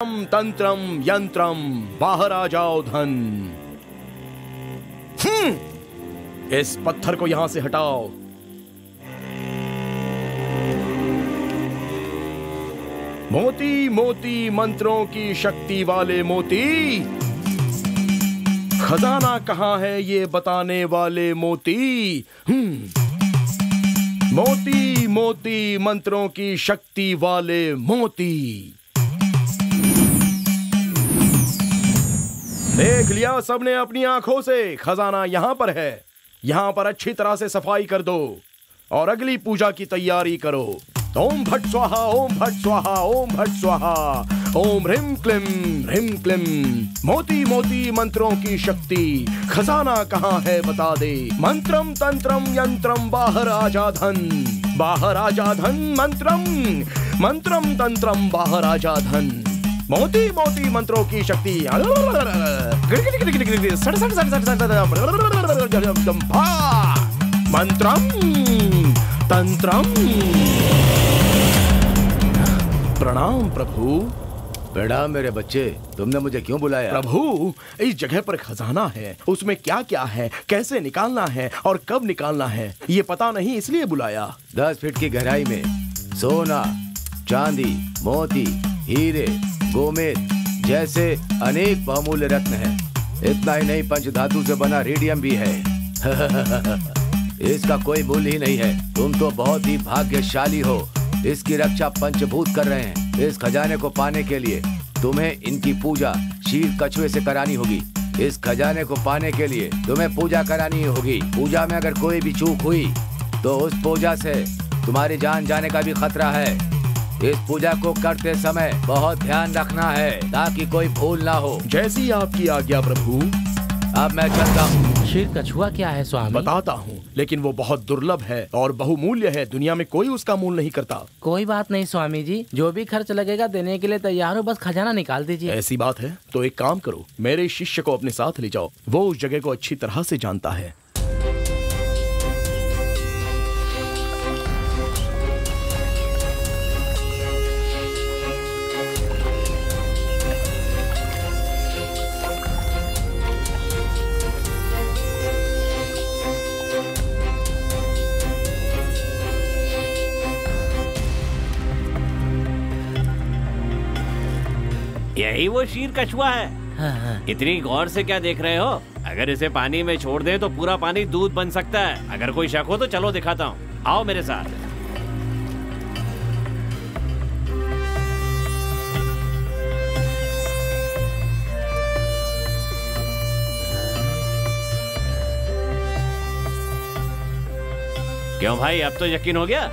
तंत्रम यंत्रम बाहर आ जाओ धन। इस पत्थर को यहां से हटाओ। मोती मोती मंत्रों की शक्ति वाले मोती, खजाना कहाँ है ये बताने वाले मोती। मोती मोती मंत्रों की शक्ति वाले मोती। देख लिया सबने अपनी आंखों से, खजाना यहां पर है। यहां पर अच्छी तरह से सफाई कर दो और अगली पूजा की तैयारी करो। ओम भट स्वाहा, ओम भट स्वाहा, ओम भट स्वाहा, ओम ह्रीं क्लीं। मोती मोती मंत्रों की शक्ति, खजाना कहाँ है बता दे। मंत्रम तंत्रम यंत्रम बाहर आजा धन, बाहर आजा धन। मंत्रम तंत्रम बाहर आजा धन। मोती मोती मंत्रों की शक्ति, मंत्रम तंत्रम। प्रणाम प्रभु। प्रणाम मेरे बच्चे, तुमने मुझे क्यों बुलाया? प्रभु, इस जगह पर खजाना है, उसमें क्या क्या है, कैसे निकालना है और कब निकालना है ये पता नहीं, इसलिए बुलाया। 10 फीट की गहराई में सोना, चांदी, मोती, हीरे, गोमेद जैसे अनेक बहुमूल्य रत्न हैं। इतना ही नहीं, पंचधातु से बना रेडियम भी है। इसका कोई मूल्य ही नहीं है। तुम तो बहुत ही भाग्यशाली हो। इसकी रक्षा पंचभूत कर रहे हैं। इस खजाने को पाने के लिए तुम्हें इनकी पूजा शीर कछुए से करानी होगी। इस खजाने को पाने के लिए तुम्हें पूजा करानी होगी। पूजा में अगर कोई भी चूक हुई तो उस पूजा से तुम्हारी जान जाने का भी खतरा है। इस पूजा को करते समय बहुत ध्यान रखना है ताकि कोई भूल ना हो। जैसी आपकी आज्ञा प्रभु। अब मैं चलता हूँ। शीर कछुआ क्या है स्वामी? बताता हूँ, लेकिन वो बहुत दुर्लभ है और बहुमूल्य है। दुनिया में कोई उसका मूल नहीं करता। कोई बात नहीं स्वामी जी, जो भी खर्च लगेगा देने के लिए तैयार हो, बस खजाना निकाल दीजिए। ऐसी बात है तो एक काम करो, मेरे शिष्य को अपने साथ ले जाओ। वो उस जगह को अच्छी तरह से जानता है। यही वो शीर कछुआ है। इतनी गौर से क्या देख रहे हो? अगर इसे पानी में छोड़ दें तो पूरा पानी दूध बन सकता है। अगर कोई शक हो तो चलो दिखाता हूँ, आओ मेरे साथ। क्यों भाई, अब तो यकीन हो गया?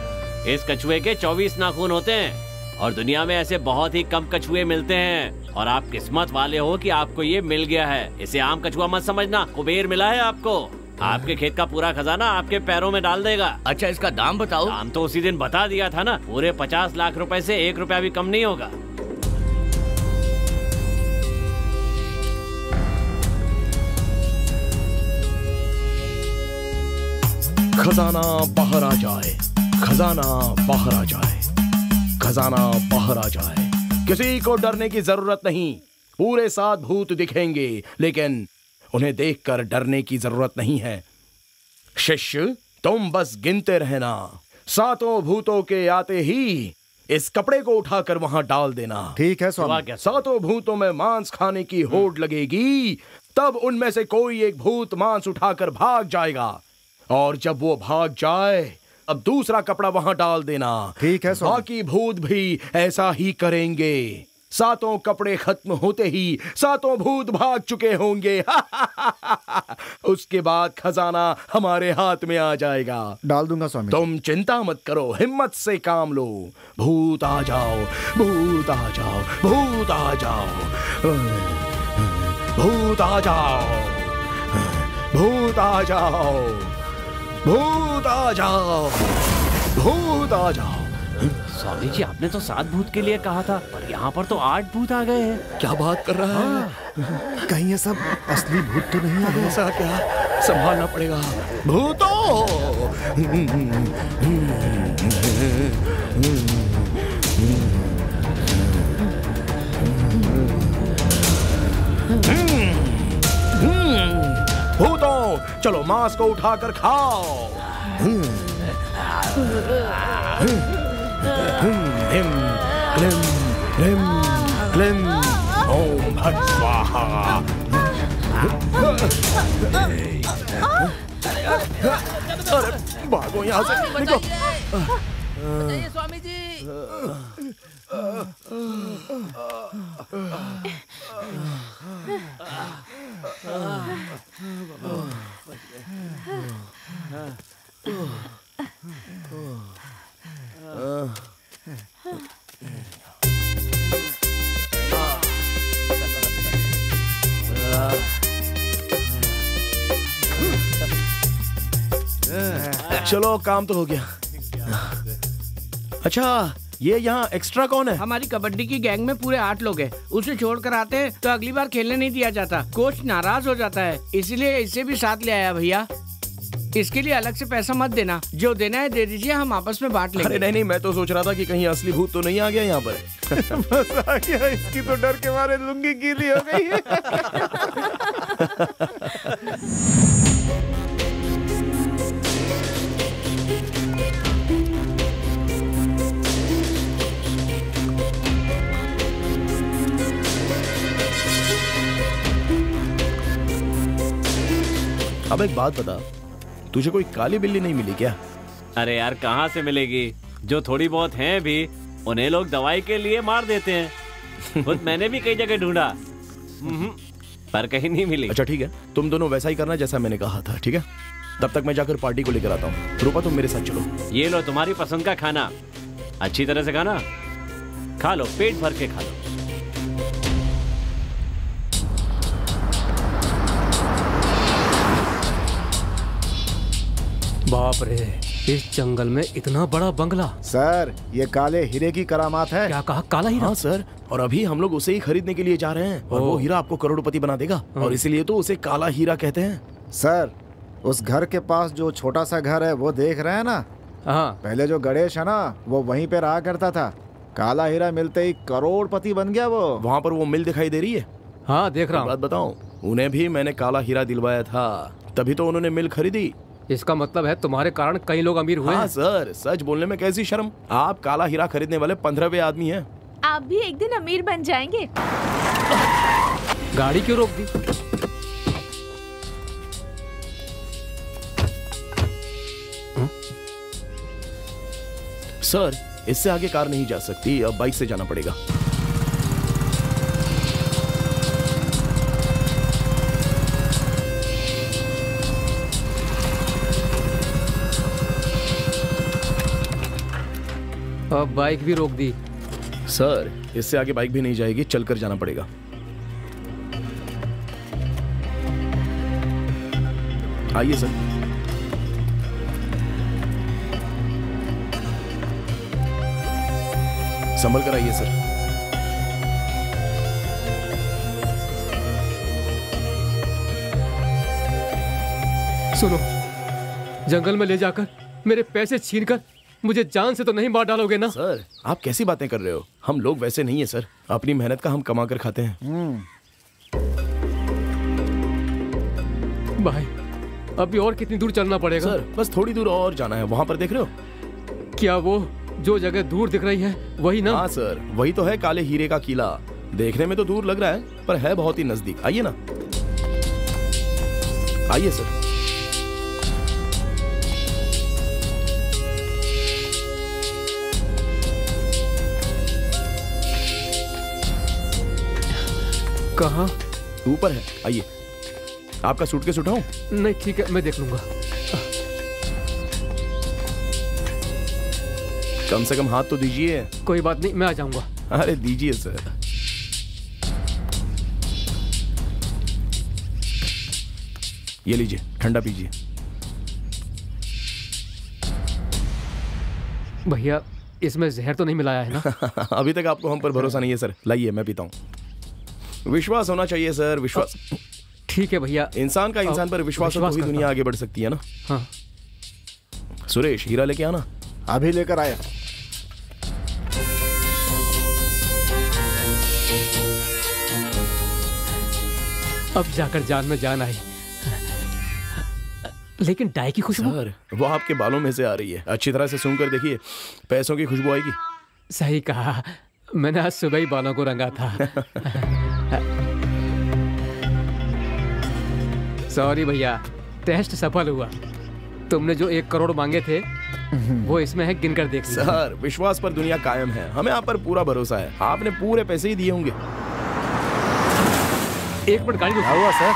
इस कछुए के 24 नाखून होते हैं और दुनिया में ऐसे बहुत ही कम कछुए मिलते हैं। और आप किस्मत वाले हो कि आपको ये मिल गया है। इसे आम कछुआ मत समझना, कुबेर मिला है आपको। आपके खेत का पूरा खजाना आपके पैरों में डाल देगा। अच्छा, इसका दाम बताओ। दाम तो उसी दिन बता दिया था ना। पूरे 50 लाख रुपए से 1 रुपया भी कम नहीं होगा। खजाना बाहर आ जाए, खजाना बाहर आ जाए, खजाना बाहर आ जाए। किसी को डरने की जरूरत नहीं। पूरे 7 भूत दिखेंगे, लेकिन उन्हें देखकर डरने की जरूरत नहीं है। शिष्य, तुम बस गिनते रहना। 7 भूतों के आते ही इस कपड़े को उठाकर वहां डाल देना। ठीक है स्वामी। 7 भूतों में मांस खाने की होड़ लगेगी, तब उनमें से कोई एक भूत मांस उठाकर भाग जाएगा। और जब वो भाग जाए, अब दूसरा कपड़ा वहां डाल देना। ठीक है स्वामी। बाकी भूत भी ऐसा ही करेंगे। 7 कपड़े खत्म होते ही 7 भूत भाग चुके होंगे। उसके बाद खजाना हमारे हाथ में आ जाएगा। डाल दूंगा स्वामी। तुम चिंता मत करो, हिम्मत से काम लो। भूत आ जाओ, भूत आ जाओ, भूत आ जाओ, भूत आ जाओ, भूत आ जाओ, भूत आ जाओ, भूत आ जाओ। स्वामी जी, आपने तो 7 भूत के लिए कहा था, पर यहाँ पर तो 8 भूत आ गए हैं। क्या बात कर रहा है? कहीं ये सब असली भूत तो नहीं आ गए? ऐसा क्या? संभालना पड़ेगा। भूतों! भूतों, चलो मांस को उठाकर खाओ। हिम क्लीम हिम क्लीम ओम भट स्वाहा। अरे भागो यहाँ से, निकलो। स्वामी जी। चलो काम तो हो गया। अच्छा, ये यहाँ एक्स्ट्रा कौन है? हमारी कबड्डी की गैंग में पूरे 8 लोग हैं। उसे छोड़कर आते हैं तो अगली बार खेलने नहीं दिया जाता। कोच नाराज हो जाता है, इसलिए इसे भी साथ ले आया भैया। इसके लिए अलग से पैसा मत देना, जो देना है दे दीजिए, हम आपस में बांट लेंगे। अरे नहीं, मैं तो सोच रहा था कि कहीं असली भूत तो नहीं आ गया यहाँ पर। बस आ गया, इसकी तो डर के मारे लुंगी गीली हो गई है। अब एक बात बता, तुझे कोई काली बिल्ली नहीं मिली क्या? अरे यार कहाँ से मिलेगी, जो थोड़ी बहुत हैं भी उन्हें लोग दवाई के लिए मार देते हैं। खुद मैंने भी कई जगह ढूंढा पर कहीं नहीं मिली। अच्छा ठीक है, तुम दोनों वैसा ही करना जैसा मैंने कहा था, ठीक है? तब तक मैं जाकर पार्टी को लेकर आता हूँ। रूपा तुम मेरे साथ चलो। ये लो तुम्हारी पसंद का खाना, अच्छी तरह से खाना, खा लो, पेट भर के खा लो। बाप रे, इस जंगल में इतना बड़ा बंगला। सर, ये काले हीरे की करामात है। क्या कहा? काला हीरा? हाँ सर, और अभी हम लोग उसे ही खरीदने के लिए जा रहे हैं और वो हीरा आपको करोड़पति बना देगा और इसीलिए तो उसे काला हीरा कहते हैं। सर, उस घर के पास जो छोटा सा घर है वो देख रहे हैं ना? हाँ। पहले जो गणेश है ना, वो वहीं पे रहा करता था। काला हीरा मिलते ही करोड़पति बन गया वो। वहाँ पर वो मिल दिखाई दे रही है? हाँ देख रहा हूँ। बात बताऊं, उन्हें भी मैंने काला हीरा दिलवाया था, तभी तो उन्होंने मिल खरीदी। इसका मतलब है तुम्हारे कारण कई लोग अमीर हुए। हाँ सर, सच बोलने में कैसी शर्म। आप काला हीरा खरीदने वाले 15वें आदमी हैं। आप भी एक दिन अमीर बन जाएंगे। गाड़ी क्यों रोक दी? सर, इससे आगे कार नहीं जा सकती, अब बाइक से जाना पड़ेगा। अब बाइक भी रोक दी। सर, इससे आगे बाइक भी नहीं जाएगी, चलकर जाना पड़ेगा। आइए सर। संभल कर आइए सर। सुनो, जंगल में ले जाकर मेरे पैसे छीनकर मुझे जान से तो नहीं मार डालोगे ना? सर, आप कैसी बातें कर रहे हो? हम लोग वैसे नहीं है सर, अपनी मेहनत का हम कमा कर खाते हैं। भाई, अभी और कितनी दूर चलना पड़ेगा? सर, बस थोड़ी दूर और जाना है, वहाँ पर देख रहे हो? क्या वो जो जगह दूर दिख रही है वही ना? हाँ सर, वही तो है काले हीरे का किला। देखने में तो दूर लग रहा है पर है बहुत ही नजदीक। आइए ना, आइए सर। कहाँ? ऊपर है, आइए। आपका सूटकेस उठाऊं? नहीं ठीक है, मैं देख लूंगा। कम से कम हाथ तो दीजिए। कोई बात नहीं, मैं आ जाऊंगा। अरे दीजिए सर। ये लीजिए, ठंडा पीजिए। भैया, इसमें जहर तो नहीं मिलाया है ना? अभी तक आपको हम पर भरोसा नहीं है सर। लाइए, मैं पीता हूँ। विश्वास होना चाहिए सर, विश्वास। ठीक है भैया। इंसान का इंसान पर विश्वास हो तो ही दुनिया आगे बढ़ सकती है ना? हाँ। सुरेश, हीरा लेके आना। अभी लेकर आया। अब जाकर जान में जान आई। लेकिन डाई की खुशबू। सर वो आपके बालों में से आ रही है, अच्छी तरह से सूंघ कर देखिए, पैसों की खुशबू आएगी। सही कहा, मैंने आज सुबह ही बालों को रंगा था। सॉरी भैया, टेस्ट सफल हुआ। तुमने जो 1 करोड़ मांगे थे वो इसमें है, गिनकर देख लीजिए। सर विश्वास पर दुनिया कायम है, हमें आप पर पूरा भरोसा है। आपने पूरे पैसे ही दिए होंगे। 1 मिनट गाड़ी रुको। हुआ सर?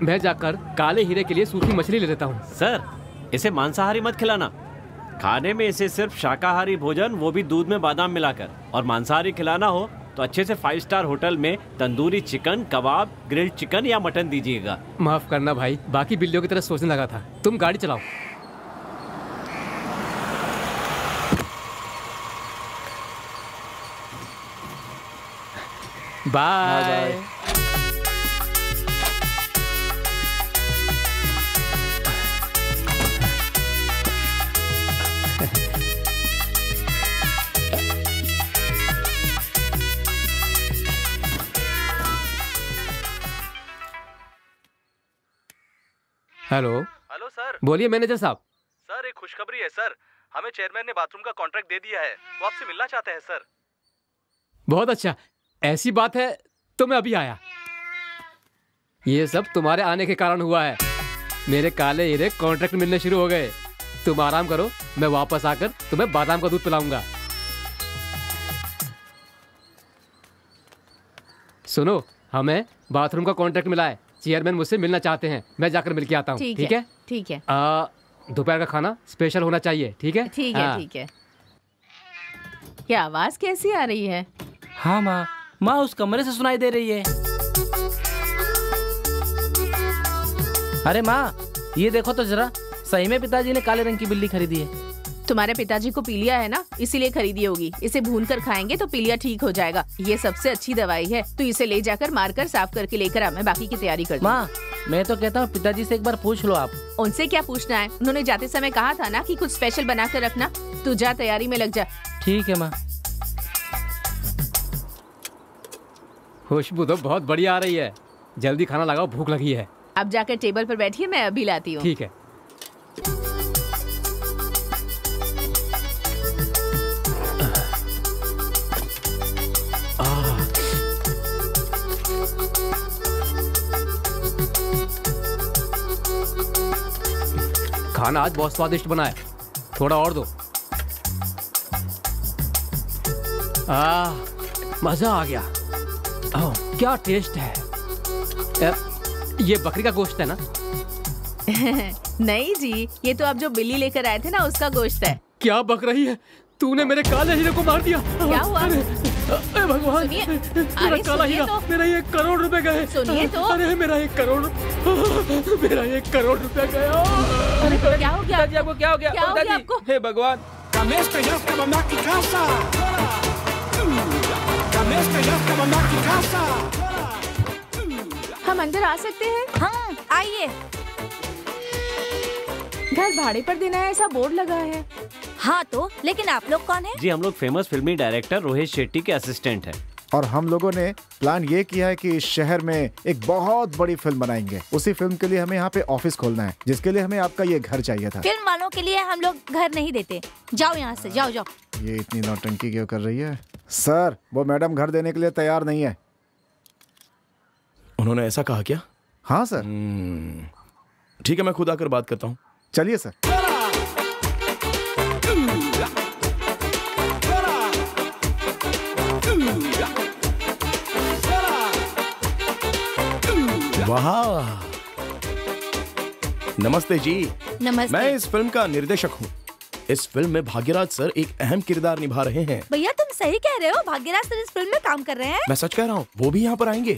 मैं जाकर काले हीरे के लिए सूखी मछली ले लेता हूँ। सर इसे मांसाहारी मत खिलाना, खाने में इसे सिर्फ शाकाहारी भोजन, वो भी दूध में बादाम मिलाकर। और मांसाहारी खिलाना हो तो अच्छे से 5 स्टार होटल में तंदूरी चिकन, कबाब, ग्रिल्ड चिकन या मटन दीजिएगा। माफ करना भाई, बाकी बिल्लियों की तरह सोचने लगा था। तुम गाड़ी चलाओ। बाय। Hello hello sir. बोलिए मैनेजर साहब। सर एक खुशखबरी है सर, हमें चेयरमैन ने बाथरूम का कॉन्ट्रैक्ट दे दिया है, वो आपसे मिलना चाहते हैं सर। बहुत अच्छा, ऐसी बात है तो मैं अभी आया। ये सब तुम्हारे आने के कारण हुआ है। मेरे काले हीरे कॉन्ट्रैक्ट मिलने शुरू हो गए। तुम आराम करो, मैं वापस आकर तुम्हें बादाम का दूध पिलाऊंगा। सुनो, हमें बाथरूम का कॉन्ट्रैक्ट मिला है, चेयरमैन मुझसे मिलना चाहते हैं। मैं जाकर मिल के आता हूँ। ठीक है? ठीक है। दोपहर का खाना स्पेशल होना चाहिए। ठीक है? ठीक है। ठीक है। क्या आवाज कैसी आ रही है? हाँ माँ, माँ उस कमरे से सुनाई दे रही है। अरे माँ, ये देखो तो जरा, सही में पिताजी ने काले रंग की बिल्ली खरीदी है। तुम्हारे पिताजी को पीलिया है ना, इसीलिए खरीदी होगी। इसे भून कर खाएंगे तो पीलिया ठीक हो जाएगा। ये सबसे अच्छी दवाई है। तो इसे ले जाकर मारकर साफ करके लेकर आ, मैं बाकी की तैयारी कर दूं। माँ मैं तो कहता हूँ पिताजी से एक बार पूछ लो आप। उनसे क्या पूछना है, उन्होंने जाते समय कहा था ना कि कुछ स्पेशल बना कर रखना। तू जा, तैयारी में लग जा। ठीक है माँ। खुशबू तो बहुत बढ़िया आ रही है। जल्दी खाना लगाओ, भूख लगी है। अब जाकर टेबल पर बैठिए, मैं अभी लाती हूँ। ठीक है। खाना आज बहुत स्वादिष्ट बना है, थोड़ा और दो। मजा आ गया। क्या टेस्ट है। ये बकरी का गोश्त है ना? नहीं जी, ये तो आप जो बिल्ली लेकर आए थे ना, उसका गोश्त है। क्या बक रही है? तूने मेरे काले हीरे को मार दिया। क्या हुआ? अरे भगवान, मेरा काला हीरा, मेरा 1 करोड़ रुपए गए। सुनिए तो। अरे मेरा 1 करोड़, मेरा 1 करोड़ रुपए गया। अरे क्या हो गया आपको? क्या हो गया? क्या हो गया आपको? हे भगवान। हम अंदर आ सकते हैं? हाँ आइए। घर भाड़े पर देना है, ऐसा बोर्ड लगा है। हाँ तो, लेकिन आप लोग कौन हैं? जी हम लोग फेमस फिल्मी डायरेक्टर रोहित शेट्टी के असिस्टेंट हैं। और हम लोगों ने प्लान ये किया है कि इस शहर में एक बहुत बड़ी फिल्म बनाएंगे। उसी फिल्म के लिए हमें यहाँ पे ऑफिस खोलना है, जिसके लिए हमें आपका ये घर चाहिए था। फिल्म वालों के लिए हम लोग घर नहीं देते। जाओ यहाँ से, जाओ जाओ। ये इतनी नौटंकी क्यों कर रही है? सर वो मैडम घर देने के लिए तैयार नहीं है। उन्होंने ऐसा कहा क्या? हाँ सर। ठीक है, मैं खुद आकर बात करता हूँ। चलिए सर। वाह, नमस्ते जी। नमस्ते। मैं इस फिल्म का निर्देशक हूँ। इस फिल्म में भाग्यराज सर एक अहम किरदार निभा रहे हैं। भैया तुम सही कह रहे हो, भाग्यराज सर इस फिल्म में काम कर रहे हैं। मैं सच कह रहा हूँ, वो भी यहाँ पर आएंगे।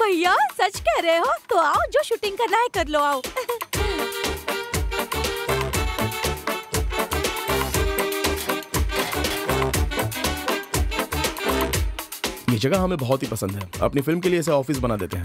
भैया सच कह रहे हो? तो आओ, जो शूटिंग करना है कर लो, आओ। ये जगह हमें बहुत ही पसंद है। अपनी फिल्म के लिए इसे ऑफिस बना देते हैं।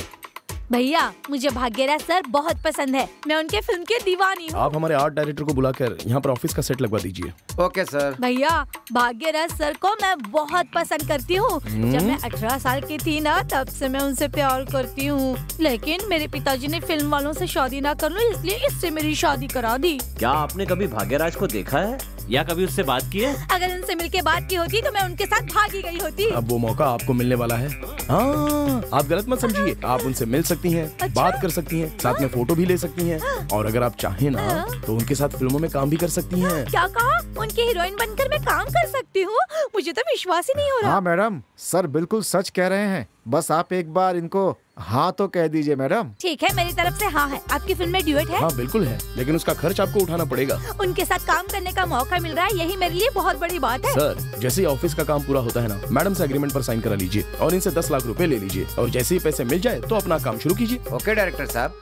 भैया मुझे भाग्यराज सर बहुत पसंद है, मैं उनके फिल्म की दीवानी हूँ। आप हमारे आर्ट डायरेक्टर को बुलाकर यहाँ पर ऑफिस का सेट लगवा दीजिए। Okay sir. भैया भाग्यराज सर को मैं बहुत पसंद करती हूँ। जब मैं 18 साल की थी ना, तब से मैं उनसे प्यार करती हूँ, लेकिन मेरे पिताजी ने फिल्म वालों से शादी ना कर लो, इसलिए इससे मेरी शादी करा दी। क्या आपने कभी भाग्यराज को देखा है या कभी उससे बात की है? अगर उनसे मिलके बात की होती तो मैं उनके साथ भागी गई होती। अब वो मौका आपको मिलने वाला है। हाँ, आप गलत मत समझिए, आप उनसे मिल सकती हैं, अच्छा? बात कर सकती हैं, साथ में फोटो भी ले सकती हैं, और अगर आप चाहें ना तो उनके साथ फिल्मों में काम भी कर सकती हैं। क्या कहा? उनकी हीरोइन बनकर मैं काम कर सकती हूँ? मुझे तो विश्वास ही नहीं हो रहा। हाँ मैडम, सर बिल्कुल सच कह रहे हैं, बस आप एक बार इनको हाँ तो कह दीजिए मैडम। ठीक है, मेरी तरफ से हाँ है। आपकी फिल्म में ड्यूएट है? हाँ बिल्कुल है, लेकिन उसका खर्च आपको उठाना पड़ेगा। उनके साथ काम करने का मौका मिल रहा है, यही मेरे लिए बहुत बड़ी बात है। सर, जैसे ही ऑफिस का काम पूरा होता है ना, मैडम से एग्रीमेंट पर साइन करा लीजिए और इनसे 10 लाख रुपए ले लीजिए, और जैसे ही पैसे मिल जाए तो अपना काम शुरू कीजिए। ओके डायरेक्टर साहब।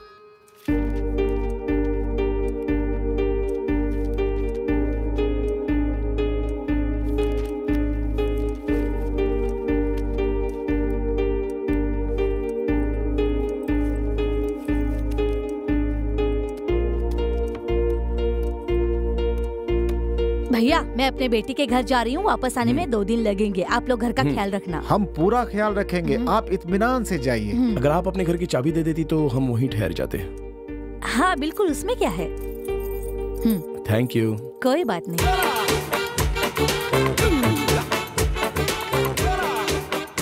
भैया मैं अपने बेटी के घर जा रही हूँ, वापस आने में 2 दिन लगेंगे। आप लोग घर का ख्याल रखना। हम पूरा ख्याल रखेंगे, आप इत्मीनान से जाइए। अगर आप अपने घर की चाबी दे देती तो हम वहीं ठहर जाते। हाँ बिल्कुल, उसमें क्या है। Thank you. कोई बात नहीं।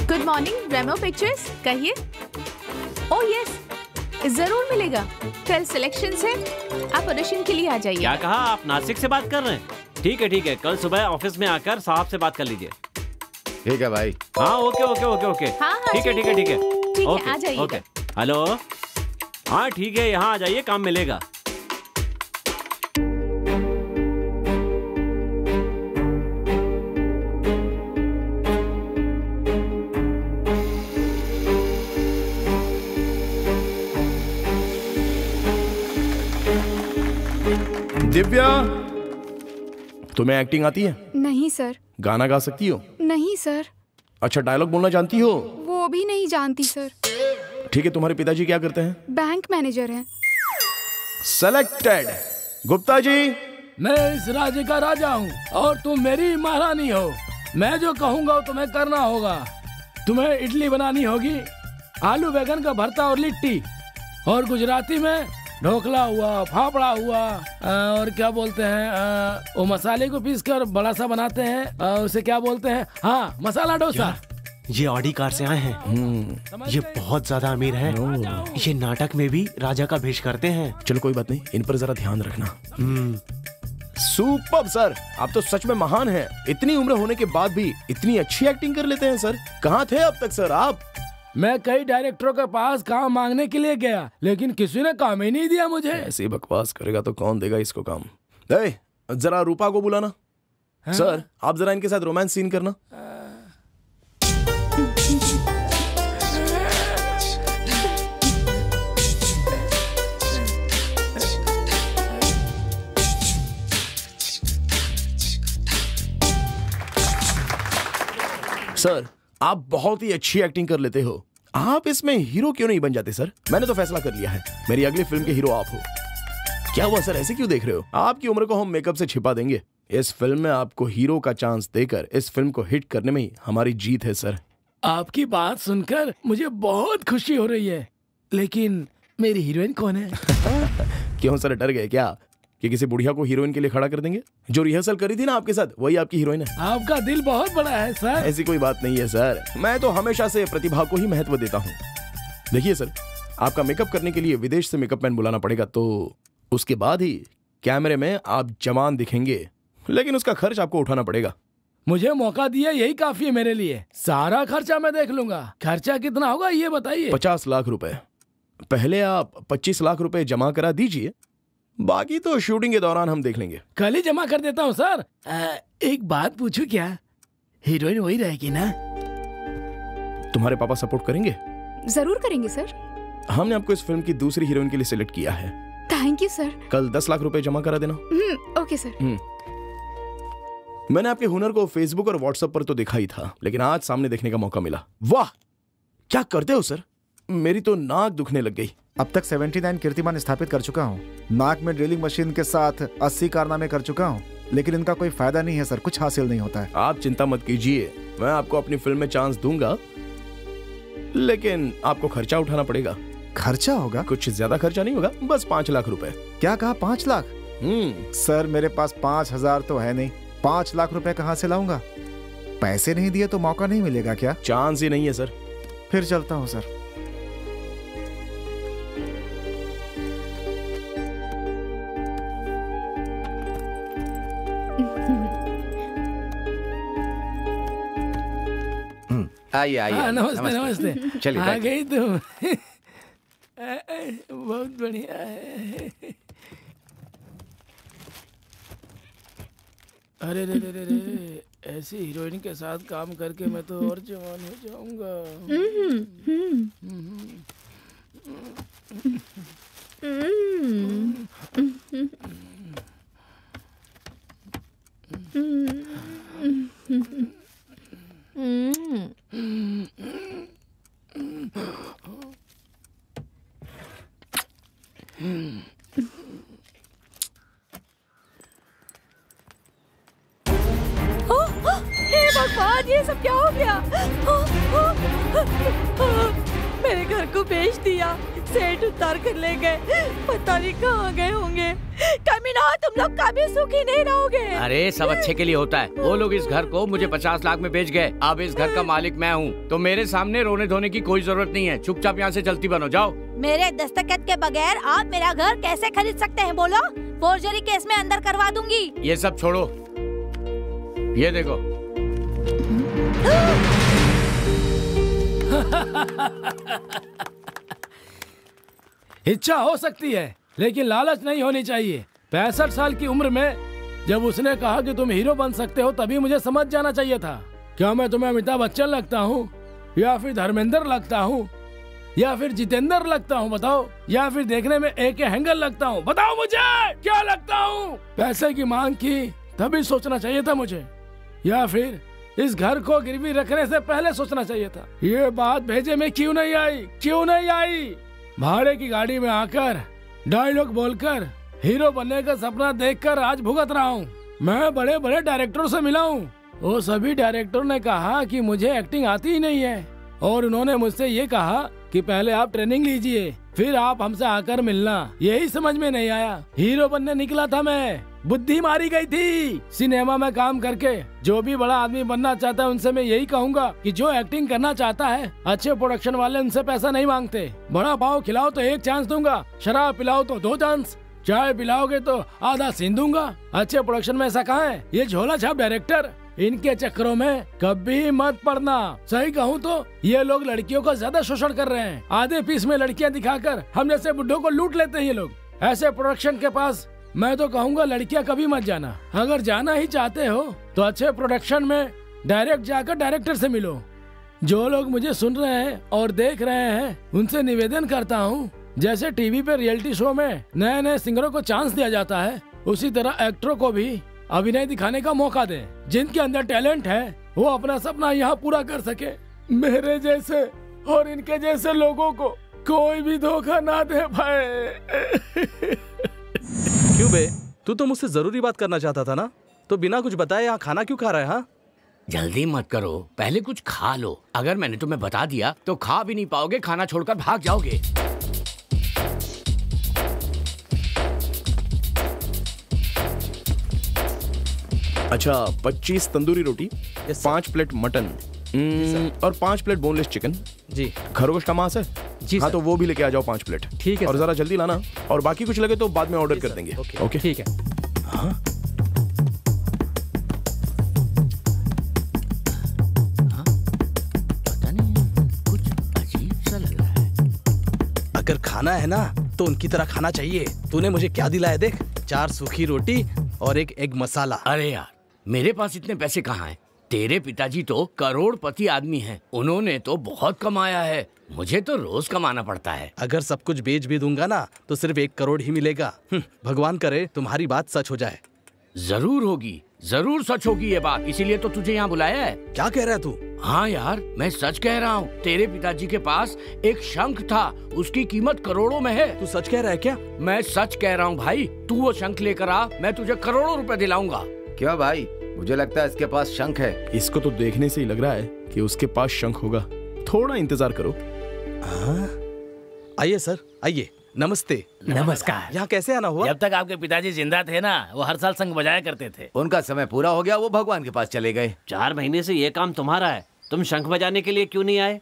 गुड मॉर्निंग रेमो पिक्चर्स, कहिए। ओह यस, जरूर मिलेगा। कल सिलेक्शंस है, आप ऑडिशन के लिए आ जाइए। क्या कहा? आप नासिक से बात कर रहे हैं? ठीक है, कल सुबह ऑफिस में आकर साहब से बात कर लीजिए। ठीक है भाई। हाँ ओके। हाँ, ठीक है। ठीक है, आ जाइए। ओके। हेलो, हाँ ठीक है, यहाँ आ जाइए, काम मिलेगा। दिव्या, तुम्हें एक्टिंग आती है? नहीं सर। गाना गा सकती हो? नहीं सर। अच्छा, डायलॉग बोलना जानती हो? वो भी नहीं जानती सर। ठीक है, तुम्हारे पिताजी क्या करते हैं? बैंक मैनेजर हैं। सेलेक्टेड। गुप्ता जी, मैं इस राज्य का राजा हूँ और तुम मेरी महारानी हो। मैं जो कहूँगा वो तुम्हें करना होगा। तुम्हें इडली बनानी होगी, आलू बैगन का भरता और लिट्टी, और गुजराती में ढोकला हुआ, फाफड़ा हुआ, और क्या बोलते हैं वो मसाले को पीस कर बड़ा सा बनाते हैं, उसे क्या बोलते हैं? हाँ, मसाला डोसा। ये ऑडी कार से आए हैं, ये बहुत ज्यादा अमीर हैं। ये नाटक में भी राजा का भेष करते हैं। चलो कोई बात नहीं, इन पर जरा ध्यान रखना। सुपर्ब सर, आप तो सच में महान हैं। इतनी उम्र होने के बाद भी इतनी अच्छी एक्टिंग कर लेते हैं सर। कहाँ थे अब तक सर आप? मैं कई डायरेक्टरों के पास काम मांगने के लिए गया, लेकिन किसी ने काम ही नहीं दिया मुझे। ऐसी बकवास करेगा तो कौन देगा इसको काम? जरा रूपा को बुलाना। हाँ? सर, आप जरा इनके साथ रोमांस सीन करना। सर, आप बहुत ही अच्छी एक्टिंग कर लेते हो। आप इसमें हीरो क्यों नहीं बन जाते सर? मैंने तो फैसला कर लिया है, मेरी अगली फिल्म के हीरो आप हो। क्या हुआ सर, ऐसे क्यों देख रहे हो? आपकी उम्र को हम मेकअप से छिपा देंगे। इस फिल्म में आपको हीरो का चांस देकर इस फिल्म को हिट करने में ही हमारी जीत है सर। आपकी बात सुनकर मुझे बहुत खुशी हो रही है, लेकिन मेरी हीरोइन कौन है? क्यों सर, डर गए क्या कि किसी बुढ़िया को हीरोइन के लिए खड़ा कर देंगे? जो रिहर्सल करी थी ना आपके साथ, वही आपकी हीरोइन है। आपका दिल बहुत बड़ा है सर। ऐसी कोई बात नहीं है सर, मैं तो हमेशा से प्रतिभा को ही महत्व देता हूँ। देखिए सर, आपका मेकअप करने के लिए विदेश से मेकअप मैन बुलाना पड़ेगा, तो उसके बाद ही कैमरे में आप जवान दिखेंगे, लेकिन उसका खर्च आपको उठाना पड़ेगा। मुझे मौका दिया, यही काफी है मेरे लिए। सारा खर्चा मैं देख लूंगा। खर्चा कितना होगा ये बताइए? 50 लाख रुपए। पहले आप 25 लाख रुपए जमा करा दीजिए, बाकी तो शूटिंग के दौरान हम देख लेंगे। कल ही जमा कर देता हूँ सर। एक बात पूछूं क्या? हीरोइन वही रहेगी ना? तुम्हारे पापा सपोर्ट करेंगे? जरूर करेंगे सर। हमने आपको इस फिल्म की दूसरी हीरोइन के लिए सिलेक्ट किया है। Thank you sir. कल 10 लाख रुपए जमा करा देना। Okay sir. मैंने आपके हुनर को फेसबुक और व्हाट्सएप पर तो देखा ही था, लेकिन आज सामने देखने का मौका मिला। वाह, क्या करते हो सर? मेरी तो नाक दुखने लग गई। अब तक 79 कीर्तिमान स्थापित कर चुका हूँ। नाक में ड्रिलिंग मशीन के साथ 80 कारनामे कर चुका हूँ, लेकिन इनका कोई फायदा नहीं है सर, कुछ हासिल नहीं होता है। आप चिंता मत कीजिए, मैं आपको अपनी फिल्म में चांस दूंगा, लेकिन आपको खर्चा उठाना पड़ेगा। खर्चा होगा? कुछ ज्यादा खर्चा नहीं होगा, बस 5 लाख रुपए। क्या कहा, 5 लाख? सर मेरे पास 5,000 तो है नहीं, 5 लाख रुपए कहाँ से लाऊंगा? पैसे नहीं दिए तो मौका नहीं मिलेगा क्या? चांस ही नहीं है सर। फिर चलता हूँ सर। आइए आइए। नमस्ते नमस्ते। चलिए आ गई तुम। बहुत बढ़िया है। अरे रे रे रे रे, ऐसी हीरोइन के साथ काम करके मैं तो और जवान हो जाऊंगा। हे भगवान, ये सब क्या हो गया? मेरे घर को बेच दिया, सेठ उतार कर ले गए, पता नहीं कहाँ गए होंगे। कमीना, तुम लोग कभी सुखी नहीं रहोगे। अरे सब अच्छे के लिए होता है। वो लोग इस घर को मुझे 50 लाख में बेच गए। अब इस घर का मालिक मैं हूँ, तो मेरे सामने रोने धोने की कोई जरूरत नहीं है। चुपचाप यहाँ से चलती बनो, जाओ। मेरे दस्तखत के बगैर आप मेरा घर कैसे खरीद सकते हैं बोलो? फोर्जरी केस में अंदर करवा दूंगी। ये सब छोड़ो, ये देखो। इच्छा हो सकती है, लेकिन लालच नहीं होनी चाहिए। 65 साल की उम्र में जब उसने कहा कि तुम हीरो बन सकते हो, तभी मुझे समझ जाना चाहिए था। क्या मैं तुम्हें अमिताभ बच्चन लगता हूँ, या फिर धर्मेंद्र लगता हूँ, या फिर जितेंद्र लगता हूँ? बताओ। या फिर देखने में AK हैंगल लगता हूँ? बताओ मुझे क्या लगता हूँ? पैसे की मांग की तभी सोचना चाहिए था मुझे, या फिर इस घर को गिरवी रखने से पहले सोचना चाहिए था। ये बात भेजे में क्यों नहीं आई? क्यों नहीं आई? भाड़े की गाड़ी में आकर डायलॉग बोलकर हीरो बनने का सपना देखकर आज भुगत रहा हूँ। मैं बड़े बड़े डायरेक्टरों से मिला हूँ, वो सभी डायरेक्टरों ने कहा कि मुझे एक्टिंग आती ही नहीं है, और उन्होंने मुझसे ये कहा कि पहले आप ट्रेनिंग लीजिए, फिर आप हमसे आकर मिलना। यही समझ में नहीं आया। हीरो बनने निकला था मैं, बुद्धि मारी गई थी। सिनेमा में काम करके जो भी बड़ा आदमी बनना चाहता है, उनसे मैं यही कहूँगा कि जो एक्टिंग करना चाहता है, अच्छे प्रोडक्शन वाले उनसे पैसा नहीं मांगते। बड़ा पाव खिलाओ तो 1 चांस दूंगा, शराब पिलाओ तो 2 चांस, चाय पिलाओगे तो आधा सीन दूंगा। अच्छे प्रोडक्शन में ऐसा कहाँ है? ये झोला छाप डायरेक्टर, इनके चक्करों में कभी मत पड़ना। सही कहूँ तो ये लोग लड़कियों का ज्यादा शोषण कर रहे हैं। आधे पीस में लड़कियाँ दिखाकर हम जैसे बुड्ढों को लूट लेते हैं ये लोग। ऐसे प्रोडक्शन के पास मैं तो कहूँगा लड़कियाँ कभी मत जाना। अगर जाना ही चाहते हो तो अच्छे प्रोडक्शन में डायरेक्ट जाकर डायरेक्टर से मिलो। जो लोग मुझे सुन रहे हैं और देख रहे हैं, उनसे निवेदन करता हूँ, जैसे टीवी पे रियलिटी शो में नए नए सिंगरों को चांस दिया जाता है, उसी तरह एक्टरों को भी अभिनय दिखाने का मौका दें। जिनके अंदर टैलेंट है वो अपना सपना यहाँ पूरा कर सके। मेरे जैसे और इनके जैसे लोगों को कोई भी धोखा ना दे भाई। क्यों बे, तू तो मुझसे जरूरी बात करना चाहता था ना, तो बिना कुछ बताए यहाँ खाना क्यों खा रहा है? हाँ, जल्दी मत करो, पहले कुछ खा लो। अगर मैंने तुम्हें बता दिया तो खा भी नहीं पाओगे, खाना छोड़कर भाग जाओगे। अच्छा, 25 तंदूरी रोटी, 5 प्लेट मटन और 5 प्लेट बोनलेस चिकन। जी। खरगोश का मांस है? जी हाँ, सर। तो वो भी लेके आ जाओ 5 प्लेट। ठीक है और सर। जरा जल्दी लाना, और बाकी कुछ लगे तो बाद में ऑर्डर कर देंगे। ओके, ठीक है। हाँ? पता नहीं, कुछ अजीब सा लग रहा है। अगर खाना है ना तो उनकी तरह खाना चाहिए। तूने मुझे क्या दिलाया देख, 4 सूखी रोटी और 1 एग मसाला। अरे यार, मेरे पास इतने पैसे कहाँ हैं? तेरे पिताजी तो करोड़पति आदमी हैं, उन्होंने तो बहुत कमाया है, मुझे तो रोज कमाना पड़ता है। अगर सब कुछ बेच भी दूंगा ना तो सिर्फ 1 करोड़ ही मिलेगा। भगवान करे तुम्हारी बात सच हो जाए। जरूर होगी, जरूर सच होगी ये बात, इसीलिए तो तुझे यहाँ बुलाया है। क्या कह रहा है तू? हाँ यार, मैं सच कह रहा हूँ। तेरे पिताजी के पास एक शंख था, उसकी कीमत करोड़ों में है। तू सच कह रहा है क्या? मैं सच कह रहा हूँ भाई, तू वो शंख लेकर आ, मैं तुझे करोड़ों रुपए दिलाऊंगा। क्यों भाई, मुझे लगता है इसके पास शंख है। इसको तो देखने से ही लग रहा है कि उसके पास शंख होगा। थोड़ा इंतजार करो। आइए सर, आइए। नमस्ते। नमस्कार। यहाँ कैसे आना हुआ? जब तक आपके पिताजी जिंदा थे ना, वो हर साल शंख बजाया करते थे। उनका समय पूरा हो गया, वो भगवान के पास चले गए। 4 महीने से ये काम तुम्हारा है, तुम शंख बजाने के लिए क्यों नहीं आए?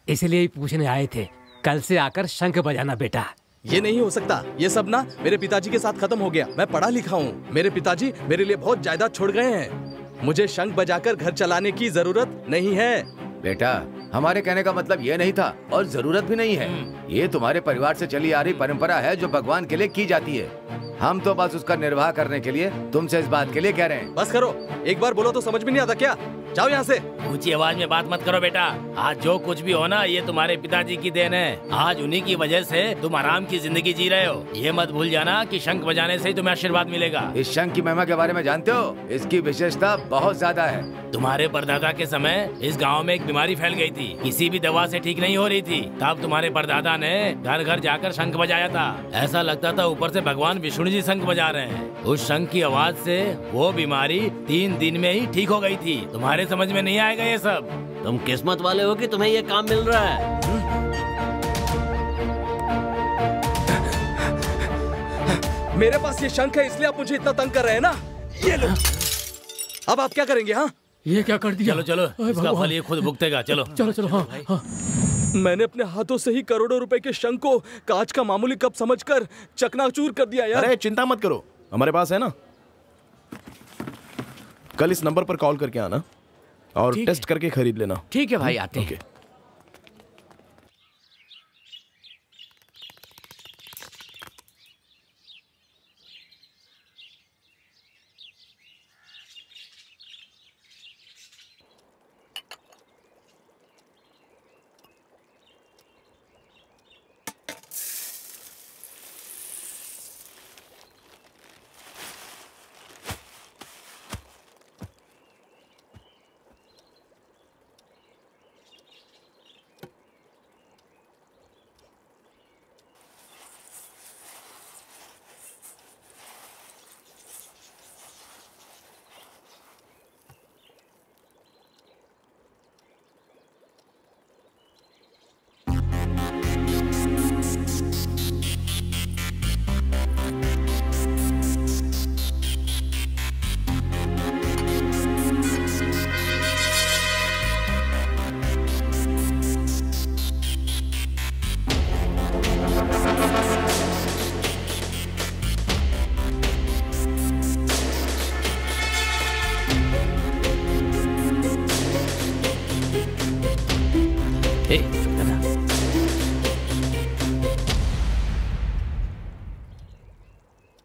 इसलिए ही पूछने आए थे, कल से आकर शंख बजाना बेटा। ये नहीं हो सकता, ये सब ना मेरे पिताजी के साथ खत्म हो गया। मैं पढ़ा लिखा हूँ, मेरे पिताजी मेरे लिए बहुत जायदाद छोड़ गए हैं। मुझे शंख बजाकर घर चलाने की जरूरत नहीं है। बेटा, हमारे कहने का मतलब ये नहीं था और जरूरत भी नहीं है। ये तुम्हारे परिवार से चली आ रही परंपरा है जो भगवान के लिए की जाती है। हम तो बस उसका निर्वाह करने के लिए तुमसे इस बात के लिए कह रहे हैं। बस करो, एक बार बोलो तो समझ में नहीं आता क्या? जाओ यहाँ से। ऊंची आवाज में बात मत करो बेटा। आज जो कुछ भी हो ना, ये तुम्हारे पिताजी की देन है। आज उन्हीं की वजह से तुम आराम की जिंदगी जी रहे हो। ये मत भूल जाना कि शंख बजाने से ही तुम्हें आशीर्वाद मिलेगा। इस शंख की महिमा के बारे में जानते हो? इसकी विशेषता बहुत ज्यादा है। तुम्हारे परदादा के समय इस गांव में एक बीमारी फैल गई थी, किसी भी दवा से ठीक नहीं हो रही थी। तब तुम्हारे परदादा ने घर घर जाकर शंख बजाया था। ऐसा लगता था ऊपर से भगवान विष्णु जी शंख बजा रहे हैं। उस शंख की आवाज से वो बीमारी 3 दिन में ही ठीक हो गई थी। तुम्हारे समझ में नहीं आएगा ये सब। तुम किस्मत वाले हो कि तुम्हें ये काम मिल रहा है। मेरे पास ये शंख है, इसलिए आप मुझे इतना तंग कर रहे हैं ना। ये लो। अब आप क्या करेंगे? हाँ, ये क्या कर दिया? चलो चलो, इसका फल ये खुद भुगतेगा। चलो चलो चलो। हाँ, हाँ। मैंने अपने हाथों से ही करोड़ों रुपए के शंख को कांच का मामूली कप समझकर चकनाचूर कर दिया यार। अरे चिंता मत करो, हमारे पास है ना। कल इस नंबर पर कॉल करके आना और टेस्ट करके खरीद लेना। ठीक है भाई, आते हैं।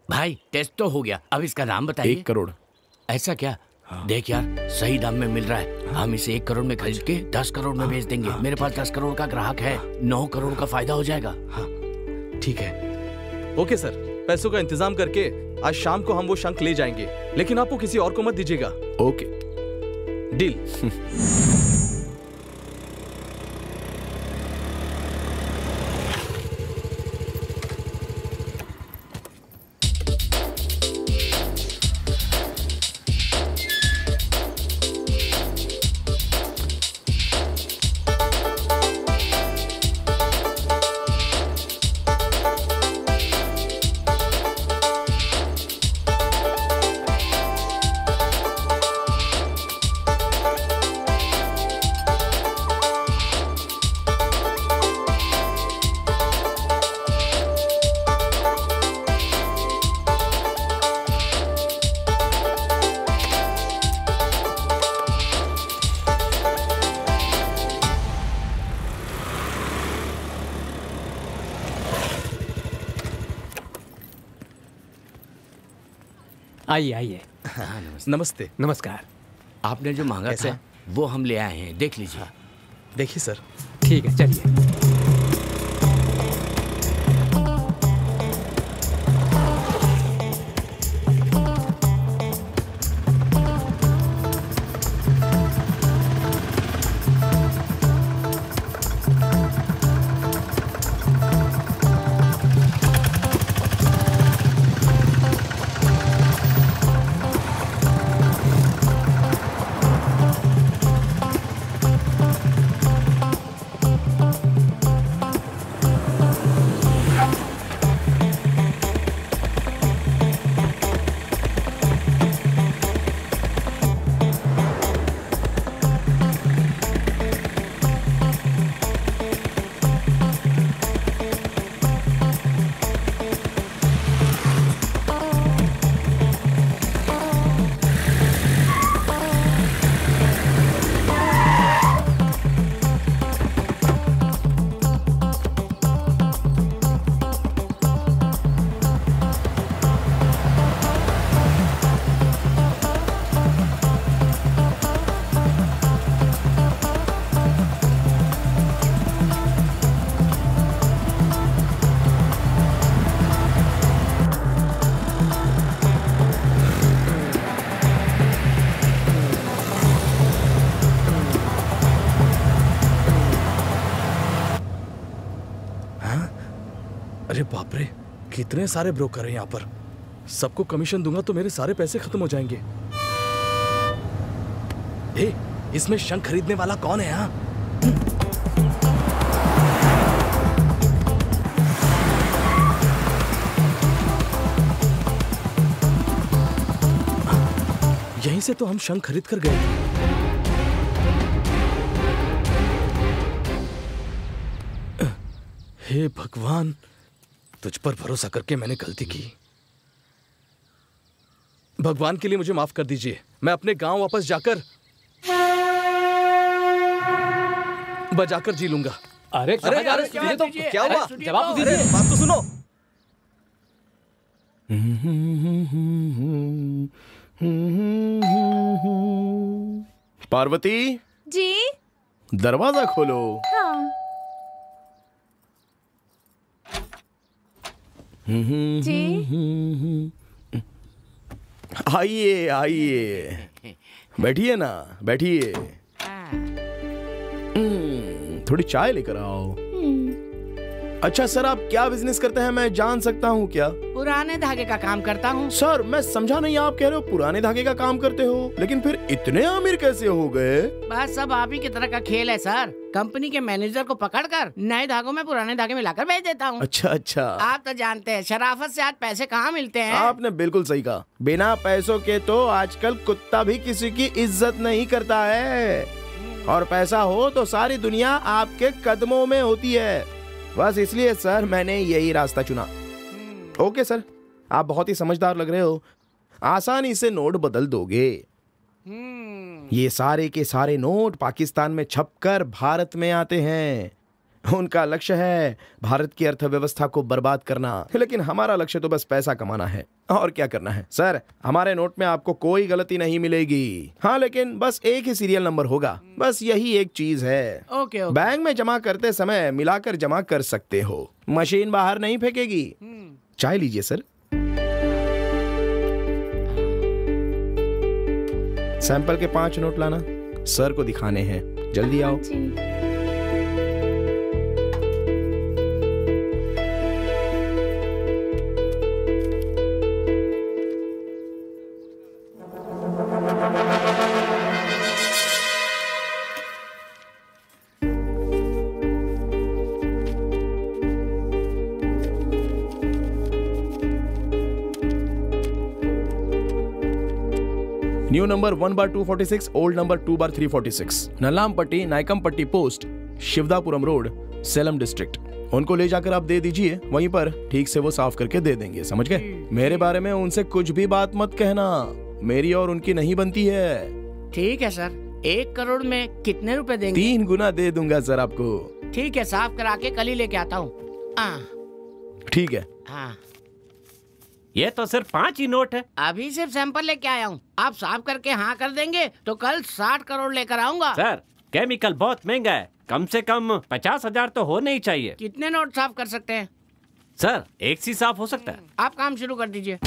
भाई टेस्ट तो हो गया, अब इसका दाम बताइए। 1 करोड़। ऐसा क्या? हाँ। देख यार, सही दाम में मिल रहा है। हम इसे 1 करोड़ में खरीद के 10 करोड़ में बेच देंगे। मेरे पास 10 करोड़ का ग्राहक है, 9 करोड़ का फायदा हो जाएगा। हाँ, ठीक है। ओके सर, पैसों का इंतजाम करके आज शाम को हम वो शंख ले जाएंगे, लेकिन आप वो किसी और को मत दीजिएगा। Okay, deal. आइए आइए। नमस्ते। नमस्कार। आपने जो मांगा था वो हम ले आए हैं, देख लीजिए। देखिए सर। ठीक है, चलिए। अरे बाप रे, कितने सारे ब्रोकर हैं यहाँ पर। सबको कमीशन दूंगा तो मेरे सारे पैसे खत्म हो जाएंगे। इसमें शंख खरीदने वाला कौन है? यहाँ यहीं से तो हम शंख खरीद कर गए। हे भगवान, तुझ पर भरोसा करके मैंने गलती की। भगवान के लिए मुझे माफ कर दीजिए। मैं अपने गांव वापस जाकर बजाकर जी लूंगा। अरे क्या हुआ? जवाब दीजिए। बात तो सुनो। पार्वती जी। दरवाजा खोलो। हाँ। जी। आइए आइए, बैठिए ना, बैठिए। थोड़ी चाय लेकर आओ। अच्छा सर, आप क्या बिजनेस करते हैं, मैं जान सकता हूँ क्या? पुराने धागे का काम करता हूँ। सर मैं समझा नहीं, आप कह रहे हो पुराने धागे का काम करते हो, लेकिन फिर इतने अमीर कैसे हो गए? बस सब आप ही की तरह का खेल है सर। कंपनी के मैनेजर को पकड़कर नए धागों में पुराने धागे मिलाकर भेज देता हूँ। अच्छा अच्छा। आप तो जानते हैं शराफत से आज पैसे कहाँ मिलते हैं। आपने बिल्कुल सही कहा। बिना पैसों के तो आजकल कुत्ता भी किसी की इज्जत नहीं करता है, और पैसा हो तो सारी दुनिया आपके कदमों में होती है। बस इसलिए सर मैंने यही रास्ता चुना। ओके सर, आप बहुत ही समझदार लग रहे हो, आसानी से नोट बदल दोगे। ये सारे के सारे नोट पाकिस्तान में छपकर भारत में आते हैं। उनका लक्ष्य है भारत की अर्थव्यवस्था को बर्बाद करना, लेकिन हमारा लक्ष्य तो बस पैसा कमाना है। और क्या करना है सर, हमारे नोट में आपको कोई गलती नहीं मिलेगी। हाँ, लेकिन बस एक ही सीरियल नंबर होगा, बस यही एक चीज है। ओके। बैंक में जमा करते समय मिलाकर जमा कर सकते हो, मशीन बाहर नहीं फेंकेगी। चाय लीजिए सर। सैंपल के 5 नोट लाना, सर को दिखाने हैं, जल्दी आओ। New number 1/246, old number 2/346, Nallampatti Nayakampatti post, Sivadapuram road, Salem district. उनको ले जाकर आप दे दीजिए, वहीं पर ठीक से वो साफ करके दे देंगे, समझ गए? मेरे बारे में उनसे कुछ भी बात मत कहना, मेरी और उनकी नहीं बनती है। ठीक है सर। 1 करोड़ में कितने रुपए देंगे? 3 गुना दे दूंगा सर आपको। ठीक है, साफ करा के कल ही लेके आता हूँ। ठीक है। हाँ। ये तो सिर्फ 5 ही नोट है। अभी सिर्फ सैंपल लेके आया हूँ, आप साफ करके हाँ कर देंगे तो कल 60 करोड़ लेकर आऊंगा। सर केमिकल बहुत महंगा है, कम से कम 50,000 तो होने ही चाहिए। कितने नोट साफ कर सकते हैं? सर 1 सी साफ हो सकता है। आप काम शुरू कर दीजिए।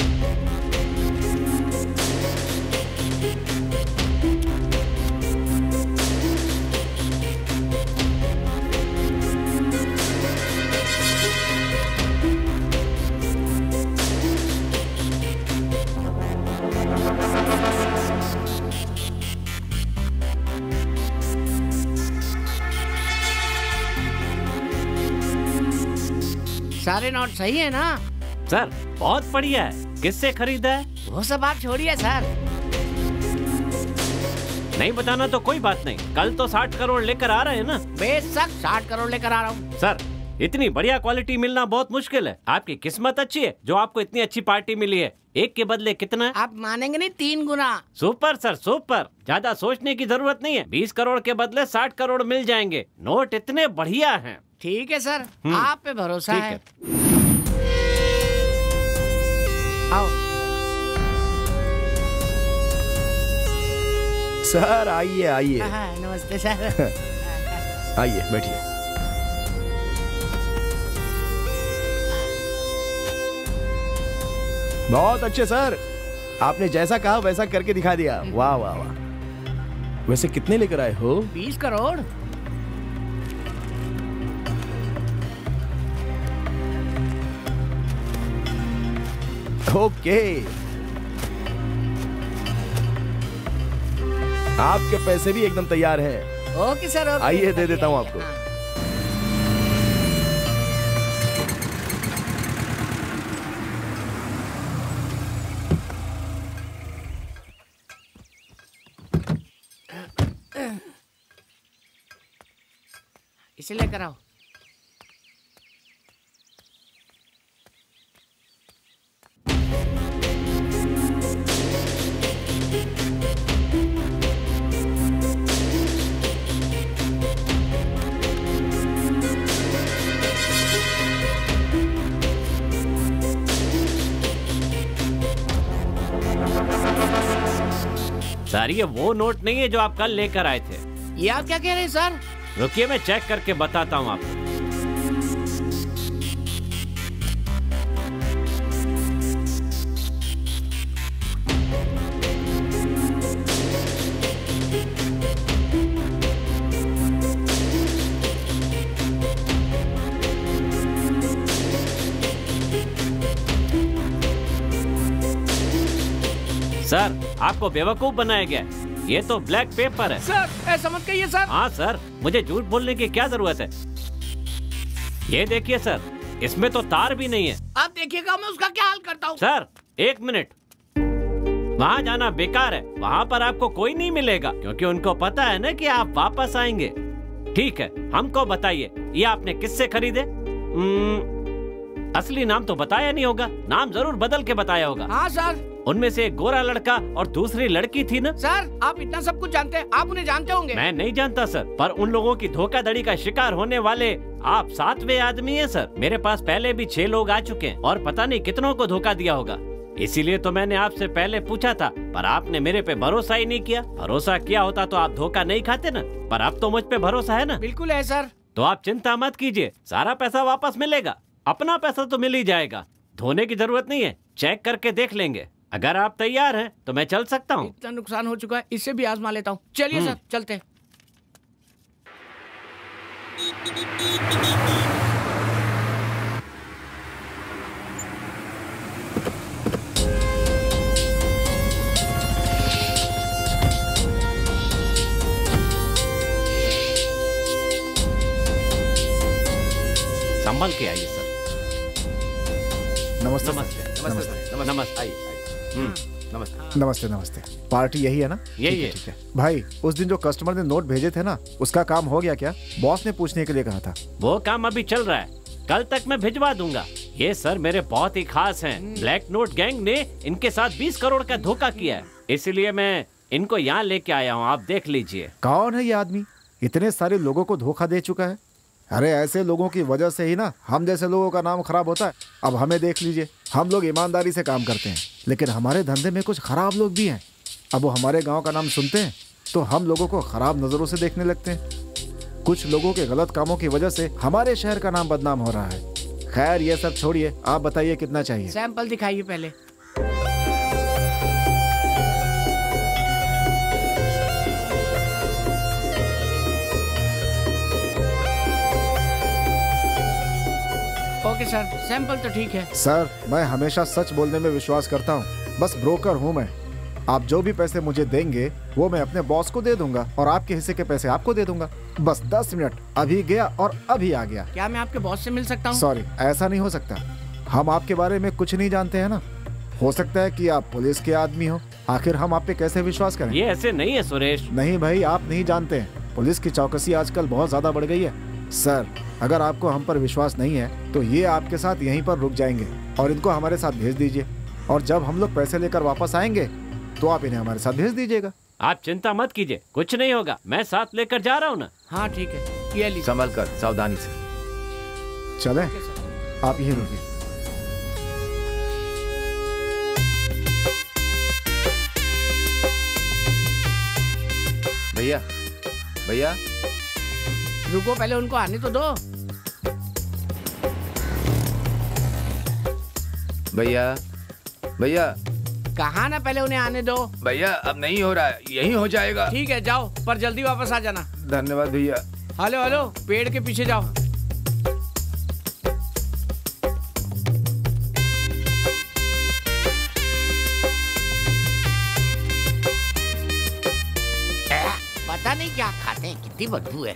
सारे नोट सही है ना? सर बहुत बढ़िया है। किससे खरीदा है? वो सब आप छोड़िए सर। नहीं बताना तो कोई बात नहीं, कल तो 60 करोड़ लेकर आ रहे हैं ना? बेशक 60 करोड़ लेकर आ रहा हूँ। सर इतनी बढ़िया क्वालिटी मिलना बहुत मुश्किल है। आपकी किस्मत अच्छी है जो आपको इतनी अच्छी पार्टी मिली है। 1 के बदले कितना है? आप मानेंगे नहीं, 3 गुना। सुपर सर सुपर, ज्यादा सोचने की जरूरत नहीं है। 20 करोड़ के बदले 60 करोड़ मिल जाएंगे। नोट इतने बढ़िया हैं। ठीक है सर, आप पे भरोसा है। आओ सर, आइए आइए। नमस्ते सर। आइए बैठिए। बहुत अच्छे सर, आपने जैसा कहा वैसा करके दिखा दिया। वाह वाह वाह। वैसे कितने लेकर आए हो? 20 करोड़। ओके, आपके पैसे भी एकदम तैयार हैं। Okay sir, okay. आइए दे देता हूं आपको। इसे लेकर आओ। सर ये वो नोट नहीं है जो आप कल लेकर आए थे। ये आप क्या कह रहे हैं सर? रुकिए मैं चेक करके बताता हूँ आपको। सर आपको बेवकूफ बनाया गया है। ये तो ब्लैक पेपर है। सर ऐसा मत कहिए सर। हाँ सर, मुझे झूठ बोलने की क्या जरूरत है। ये देखिए सर, इसमें तो तार भी नहीं है। आप देखिएगा, मैं उसका क्या हाल करता हूँ। सर 1 मिनट, वहाँ जाना बेकार है। वहाँ पर आपको कोई नहीं मिलेगा क्योंकि उनको पता है ना कि आप वापस आएंगे। ठीक है, हमको बताइए ये आपने किससे खरीदे? असली नाम तो बताया नहीं होगा, नाम जरूर बदल के बताया होगा। हाँ सर। उनमें से एक गोरा लड़का और दूसरी लड़की थी ना? सर आप इतना सब कुछ जानते हैं, आप उन्हें जानते होंगे। मैं नहीं जानता सर, पर उन लोगों की धोखाधड़ी का शिकार होने वाले आप 7वें आदमी हैं सर। मेरे पास पहले भी 6 लोग आ चुके हैं और पता नहीं कितनों को धोखा दिया होगा। इसीलिए तो मैंने आपसे पहले पूछा था, पर आपने मेरे पे भरोसा ही नहीं किया। भरोसा किया होता तो आप धोखा नहीं खाते ना। पर अब तो मुझ पे भरोसा है ना? बिल्कुल है सर। तो आप चिंता मत कीजिए, सारा पैसा वापस मिलेगा। अपना पैसा तो मिल ही जाएगा, धोने की जरूरत नहीं है, चेक करके देख लेंगे। अगर आप तैयार हैं तो मैं चल सकता हूँ। इतना नुकसान हो चुका है, इससे भी आजमा लेता हूँ। चलिए सर चलते हैं। संभल के आइए सर। नमस्ते नमस्ते। नमस्ते नमस्ते। पार्टी यही है ना? यही है। ठीक है भाई, उस दिन जो कस्टमर ने नोट भेजे थे ना, उसका काम हो गया क्या? बॉस ने पूछने के लिए कहा था। वो काम अभी चल रहा है, कल तक मैं भिजवा दूंगा। ये सर मेरे बहुत ही खास हैं। ब्लैक नोट गैंग ने इनके साथ 20 करोड़ का धोखा किया है, इसलिए मैं इनको यहाँ लेके आया हूँ। आप देख लीजिए। कौन है ये आदमी? इतने सारे लोगों को धोखा दे चुका है। अरे ऐसे लोगों की वजह से ही ना हम जैसे लोगों का नाम खराब होता है। अब हमें देख लीजिए, हम लोग ईमानदारी से काम करते हैं, लेकिन हमारे धंधे में कुछ खराब लोग भी हैं। अब वो हमारे गांव का नाम सुनते हैं तो हम लोगों को खराब नजरों से देखने लगते हैं। कुछ लोगों के गलत कामों की वजह से हमारे शहर का नाम बदनाम हो रहा है। खैर ये सब छोड़िए, आप बताइए कितना चाहिए? सैंपल दिखाइए पहले। ओके सर, सैंपल तो ठीक है। सर मैं हमेशा सच बोलने में विश्वास करता हूँ, बस ब्रोकर हूँ मैं। आप जो भी पैसे मुझे देंगे वो मैं अपने बॉस को दे दूंगा और आपके हिस्से के पैसे आपको दे दूंगा। बस 10 मिनट, अभी गया और अभी आ गया। क्या मैं आपके बॉस से मिल सकता हूँ? सॉरी, ऐसा नहीं हो सकता। हम आपके बारे में कुछ नहीं जानते हैं ना। हो सकता है कि आप पुलिस के आदमी हो, आखिर हम आप पे कैसे विश्वास करें? ये ऐसे नहीं है सुरेश। नहीं भाई, आप नहीं जानते हैं, पुलिस की चौकसी आजकल बहुत ज्यादा बढ़ गई है। सर अगर आपको हम पर विश्वास नहीं है तो ये आपके साथ यहीं पर रुक जाएंगे और इनको हमारे साथ भेज दीजिए, और जब हम लोग पैसे लेकर वापस आएंगे तो आप इन्हें हमारे साथ भेज दीजिएगा। आप चिंता मत कीजिए, कुछ नहीं होगा, मैं साथ लेकर जा रहा हूँ ना। हाँ ठीक है, ये लीजिए। संभल कर, सावधानी से चलें, आप यहीं रुकिए। भैया भैया रुको, पहले उनको आने तो दो। भैया भैया कहा ना, पहले उन्हें आने दो। भैया अब नहीं हो रहा है, यही हो जाएगा। ठीक है जाओ, पर जल्दी वापस आ जाना। धन्यवाद भैया। हेलो हेलो, पेड़ के पीछे जाओ। गंदी बदबू है।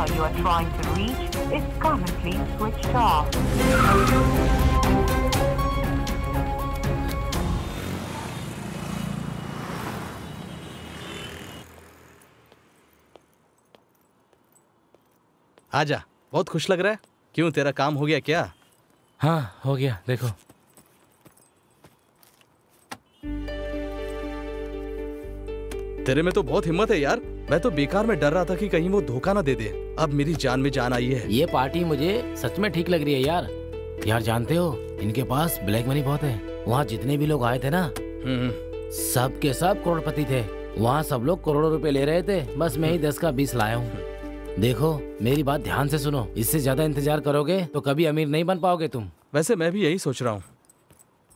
You are trying to reach is currently switched off. आजा, बहुत खुश लग रहा है। क्यों, तेरा काम हो गया क्या? हाँ हो गया, देखो। तेरे में तो बहुत हिम्मत है यार। मैं तो बेकार में डर रहा था कि कहीं वो धोखा ना दे दे। अब मेरी जान में जान आई है। ये पार्टी मुझे सच में ठीक लग रही है यार। यार जानते हो, इनके पास ब्लैक मनी बहुत है। वहाँ जितने भी लोग आए थे ना, सब के सब करोड़पति थे। वहाँ सब लोग करोड़ों रुपए ले रहे थे, बस मैं ही 10 का 20 लाया हूँ। देखो मेरी बात ध्यान से सुनो, इससे ज्यादा इंतजार करोगे तो कभी अमीर नहीं बन पाओगे तुम। वैसे मैं भी यही सोच रहा हूँ।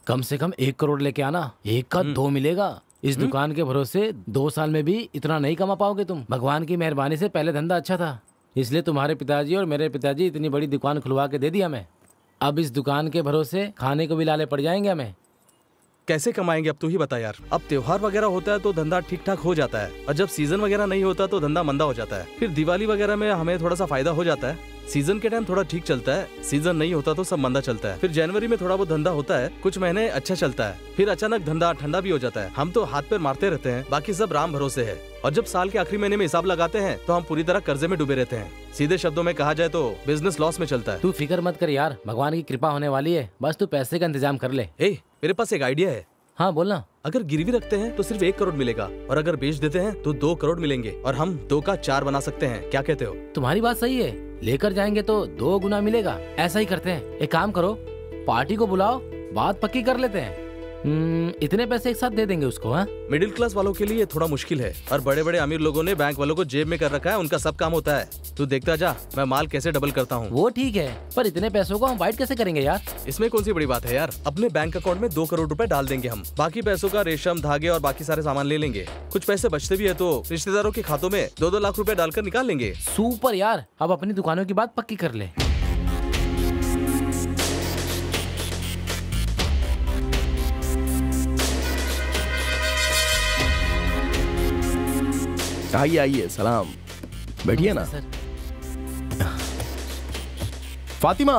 कम से कम 1 करोड़ लेके आना, 1 का 2 मिलेगा। इस दुकान के भरोसे 2 साल में भी इतना नहीं कमा पाओगे तुम। भगवान की मेहरबानी से पहले धंधा अच्छा था, इसलिए तुम्हारे पिताजी और मेरे पिताजी इतनी बड़ी दुकान खुलवा के दे दिया हमें। अब इस दुकान के भरोसे खाने को भी लाले पड़ जाएंगे हमें। कैसे कमाएंगे अब तू ही बता यार। अब त्योहार वगैरह होता है तो धंधा ठीक ठाक हो जाता है, और जब सीजन वगैरह नहीं होता तो धंधा मंदा हो जाता है। फिर दिवाली वगैरह में हमें थोड़ा सा फायदा हो जाता है। सीजन के टाइम थोड़ा ठीक चलता है, सीजन नहीं होता तो सब मंदा चलता है। फिर जनवरी में थोड़ा बहुत धंधा होता है, कुछ महीने अच्छा चलता है, फिर अचानक धंधा ठंडा भी हो जाता है। हम तो हाथ पैर मारते रहते हैं, बाकी सब राम भरोसे है। और जब साल के आखिरी महीने में हिसाब लगाते हैं तो हम पूरी तरह कर्जे में डूबे रहते हैं। सीधे शब्दों में कहा जाए तो बिजनेस लॉस में चलता है। तू फिक्र मत कर यार, भगवान की कृपा होने वाली है। बस तू पैसे का इंतजाम कर ले। मेरे पास एक आइडिया है। हाँ बोलना। अगर गिरवी रखते हैं तो सिर्फ 1 करोड़ मिलेगा, और अगर बेच देते हैं तो 2 करोड़ मिलेंगे, और हम 2 का 4 बना सकते हैं। क्या कहते हो? तुम्हारी बात सही है, लेकर जाएंगे तो 2 गुना मिलेगा। ऐसा ही करते हैं, एक काम करो, पार्टी को बुलाओ, बात पक्की कर लेते हैं। इतने पैसे एक साथ दे देंगे उसको। हाँ, मिडिल क्लास वालों के लिए ये थोड़ा मुश्किल है, और बड़े बड़े अमीर लोगों ने बैंक वालों को जेब में कर रखा है। उनका सब काम होता है। तू देखता जा, मैं माल कैसे डबल करता हूँ। वो ठीक है, पर इतने पैसों को हम वाइट कैसे करेंगे यार? इसमें कौन सी बड़ी बात है यार। अपने बैंक अकाउंट में 2 करोड़ रुपए डाल देंगे हम। बाकी पैसों का रेशम, धागे और बाकी सारे सामान ले लेंगे। कुछ पैसे बचते भी है तो रिश्तेदारों के खातों में 2-2 लाख रुपए डालकर निकाल लेंगे। सुपर यार, अब अपनी दुकानों की बात पक्की कर ले। आइए आइए, सलाम। बैठिए ना। फातिमा,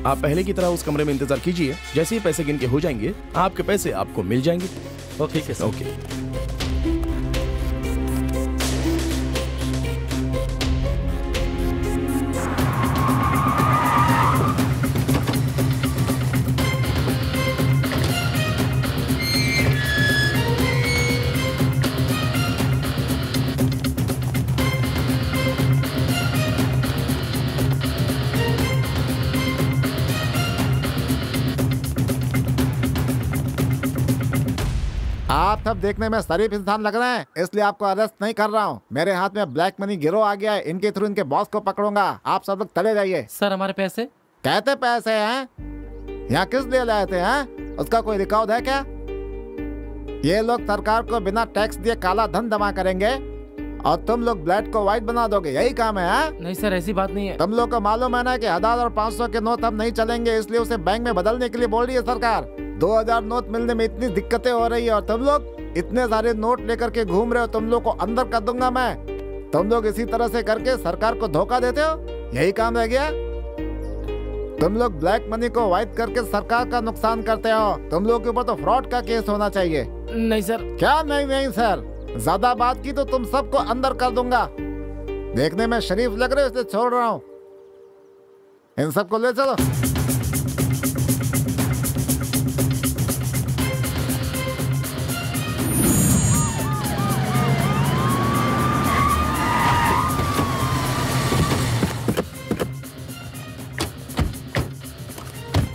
आप पहले की तरह उस कमरे में इंतजार कीजिए। जैसे ही पैसे गिन के हो जाएंगे, आपके पैसे आपको मिल जाएंगे। Okay sir. ओके। आप सब देखने में शरीफ इंसान लग रहे हैं, इसलिए आपको अरेस्ट नहीं कर रहा हूँ। मेरे हाथ में ब्लैक मनी गिरोह आ गया है, इनके थ्रू इनके बॉस को पकड़ूंगा। आप सब लोग चले जाइए। सर हमारे पैसे? कहते पैसे हैं? यहाँ किस लिए लाए थे? हैं? उसका कोई रिकॉर्ड है क्या? ये लोग सरकार को बिना टैक्स दिए काला धन जमा करेंगे और तुम लोग ब्लैक को व्हाइट बना दोगे, यही काम है? नहीं सर, ऐसी बात नहीं है। तुम लोग को मालूम है ना कि 1000 और 500 के नोट अब नहीं चलेंगे, इसलिए उसे बैंक में बदलने के लिए बोल रही है सरकार। 2000 नोट मिलने में इतनी दिक्कतें हो रही है और तुम लोग इतने सारे नोट लेकर के घूम रहे हो। तुम लोग को अंदर कर दूंगा मैं। तुम लोग इसी तरह से करके सरकार को धोखा देते हो, यही काम रह गया। तुम लोग ब्लैक मनी को व्हाइट करके सरकार का नुकसान करते हो। तुम लोग के ऊपर तो फ्रॉड का केस होना चाहिए। नहीं सर। क्या नहीं सर? ज्यादा बात की तो तुम सबको अंदर कर दूंगा। देखने में शरीफ लग रहे हो इसलिए छोड़ रहा हूँ। इन सबको ले चलो।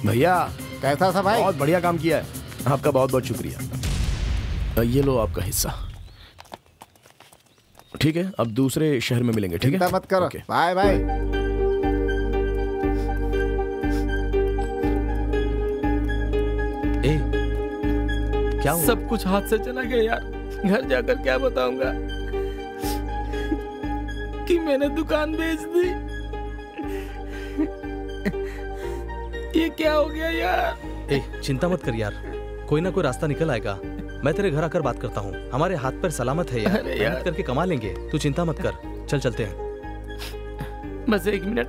भैया कैसा था भाई? बहुत बढ़िया काम किया है, आपका बहुत बहुत शुक्रिया। ये लो आपका हिस्सा। ठीक है, अब दूसरे शहर में मिलेंगे। ठीक है, चिंता मत करो। Bye bye. क्या हुआ? सब कुछ हाथ से चला गया यार। घर जाकर क्या बताऊंगा कि मैंने दुकान बेच दी। ये क्या हो गया यार? चिंता मत कर यार, कोई ना कोई रास्ता निकल आएगा। मैं तेरे घर आकर बात करता हूँ। हमारे हाथ पर सलामत है यार, मेहनत करके कमा लेंगे। तू चिंता मत कर, चल चलते हैं। बस 1 मिनट,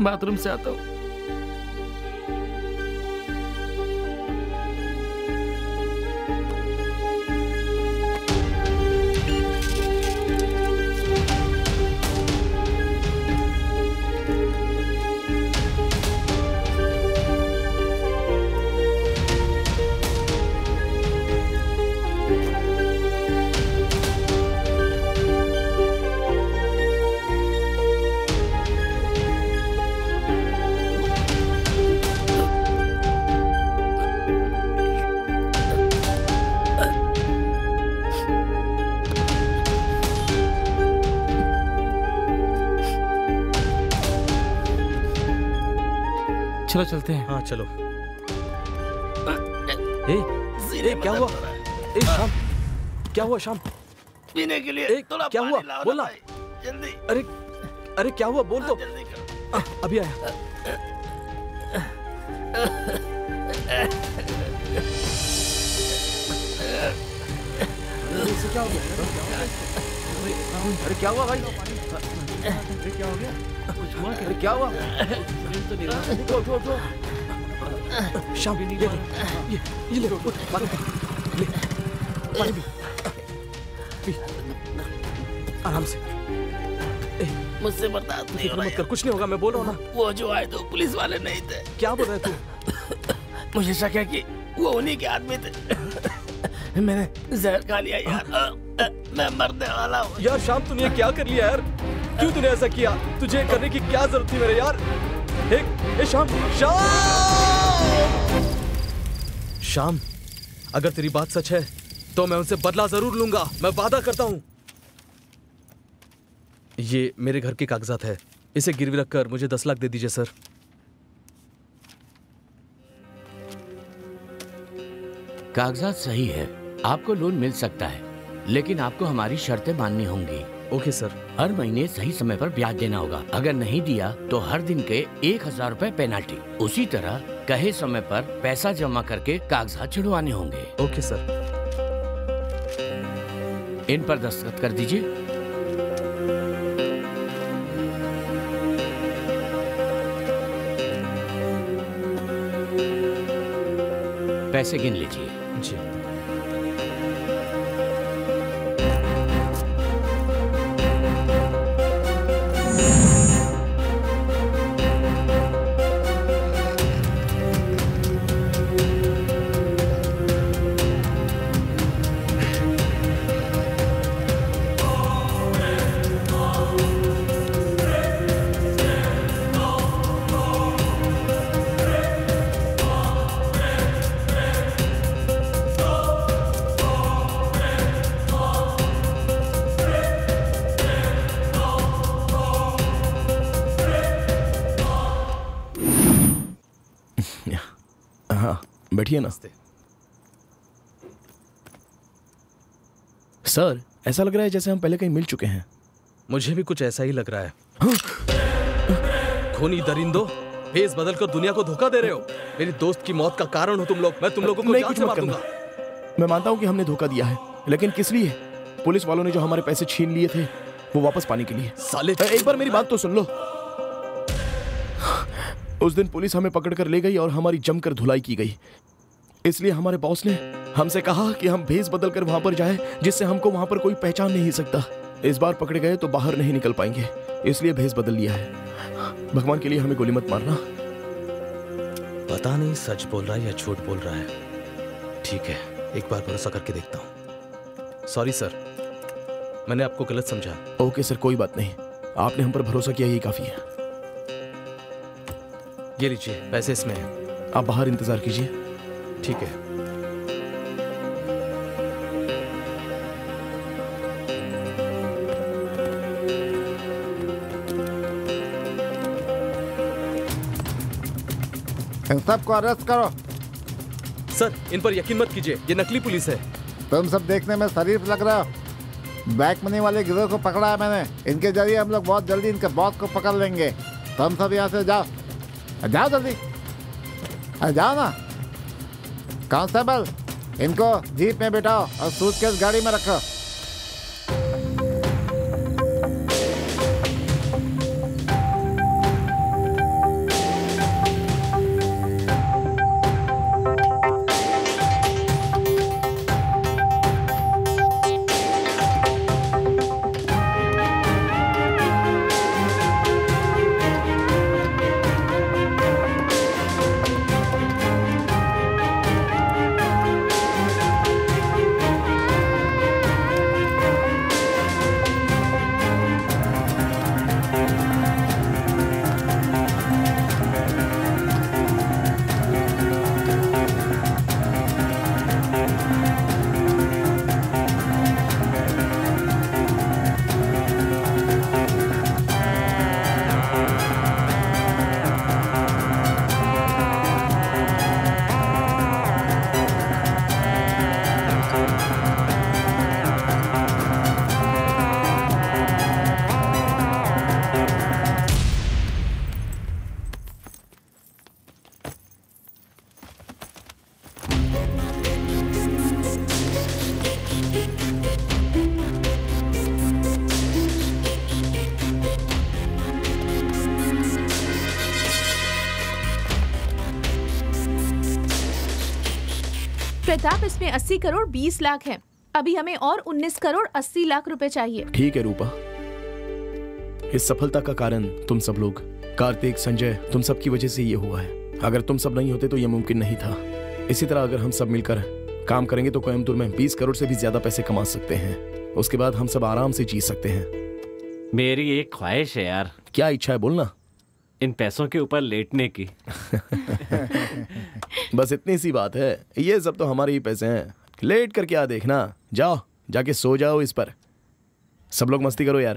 बाथरूम से आता हूँ। चलो चलते हैं। हाँ चलो। क्या हुआ? शाम, क्या हुआ शाम? पीने के लिए थोड़ा क्या हुआ? बोलना जल्दी। अरे क्या हुआ? बोल तो। अभी आया। क्या हो गया? अरे क्या हुआ भाई? क्या हो गया? अरे क्या हुआ? शाम ये ले उठ, पानी ले, पानी पी, आराम से। मुझसे बर्दाश्त नहीं हो रहा मत कर, कुछ नहीं होगा, मैं बोल रहा हूँ ना। वो जो आए तो पुलिस वाले नहीं थे। क्या बोल रहे तू? मुझे शक है कि वो उन्हीं के आदमी थे। मैंने जहर खा लिया यार, मैं मरने वाला हूँ। यार शाम, तूने क्या कर लिया यार? क्यों तूने ऐसा किया? तुझे करने की क्या जरूरत थी मेरे यार? शाम, अगर तेरी बात सच है तो मैं उनसे बदला जरूर लूंगा, मैं वादा करता हूं। ये मेरे घर के कागजात है, इसे गिरवी रखकर मुझे 10 लाख दे दीजिए सर। कागजात सही है, आपको लोन मिल सकता है, लेकिन आपको हमारी शर्तें माननी होंगी। Okay sir. हर महीने सही समय पर ब्याज देना होगा। अगर नहीं दिया तो हर दिन के 1000 रुपए पेनाल्टी। उसी तरह कहे समय पर पैसा जमा करके कागजात छुड़वाने होंगे। Okay sir. इन पर दस्तखत कर दीजिए। पैसे गिन लीजिए। जी। बैठिए ना। सर, ऐसा लग रहा है जैसे हम पहले कहीं मिल चुके हैं। मुझे भी कुछ ऐसा ही लग रहा है। खूनी दरिंदो, भेस बदल कर दुनिया को धोखा दे रहे हो। मेरी दोस्त की मौत का कारण हो तुम लोग। मैं तुम लोगों को नहीं, जान कुछ से मत मार करना। दूंगा। मैं मानता हूँ कि हमने धोखा दिया है, लेकिन किस लिए? पुलिस वालों ने जो हमारे पैसे छीन लिए थे वो वापस पाने के लिए। साले, एक बार मेरी बात तो सुन लो। उस दिन पुलिस हमें पकड़ कर ले गई और हमारी जमकर धुलाई की गई। इसलिए हमारे बॉस ने हमसे कहा कि हम भेस बदल कर वहां पर जाएं, जिससे हमको वहां पर कोई पहचान नहीं सकता। इस बार पकड़े गए तो बाहर नहीं निकल पाएंगे, इसलिए भेस बदल लिया है। भगवान के लिए हमें गोली मत मारना। पता नहीं सच बोल रहा है या झूठ बोल रहा है। ठीक है, एक बार भरोसा करके देखता हूँ। सॉरी सर, मैंने आपको गलत समझा। ओके सर, कोई बात नहीं। आपने हम पर भरोसा किया, यही काफी है। ये लीजिए, पैसे इसमें हैं। आप बाहर इंतजार कीजिए। ठीक है। इन सबको अरेस्ट करो। सर इन पर यकीन मत कीजिए, ये नकली पुलिस है। तुम सब देखने में शरीफ लग रहा हो। बैक मनी वाले गिरोह को पकड़ा है मैंने। इनके जरिए हम लोग बहुत जल्दी इनके बॉस को पकड़ लेंगे। तुम सब यहाँ से जाओ, जाओ जल्दी, अरे जाओ ना। कांस्टेबल, इनको जीप में बिठाओ और सूटकेस गाड़ी में रखो। प्रताप, इसमें 80 करोड़ 20 लाख है। अभी हमें और 19 करोड़ 80 लाख रुपए चाहिए। ठीक है रूपा, इस सफलता का कारण तुम सब लोग, कार्तिक, संजय, तुम सब की वजह से ये हुआ है। अगर तुम सब नहीं होते तो ये मुमकिन नहीं था। इसी तरह अगर हम सब मिलकर काम करेंगे तो कोयम्बतूर में 20 करोड़ से भी ज्यादा पैसे कमा सकते हैं। उसके बाद हम सब आराम से जी सकते हैं। मेरी एक ख्वाहिश है यार। क्या इच्छा है, बोलना। इन पैसों के ऊपर लेटने की। बस इतनी सी बात है। ये सब तो हमारे ही पैसे हैं। लेट कर क्या देखना, जाओ जाके सो जाओ इस पर। सब लोग मस्ती करो यार।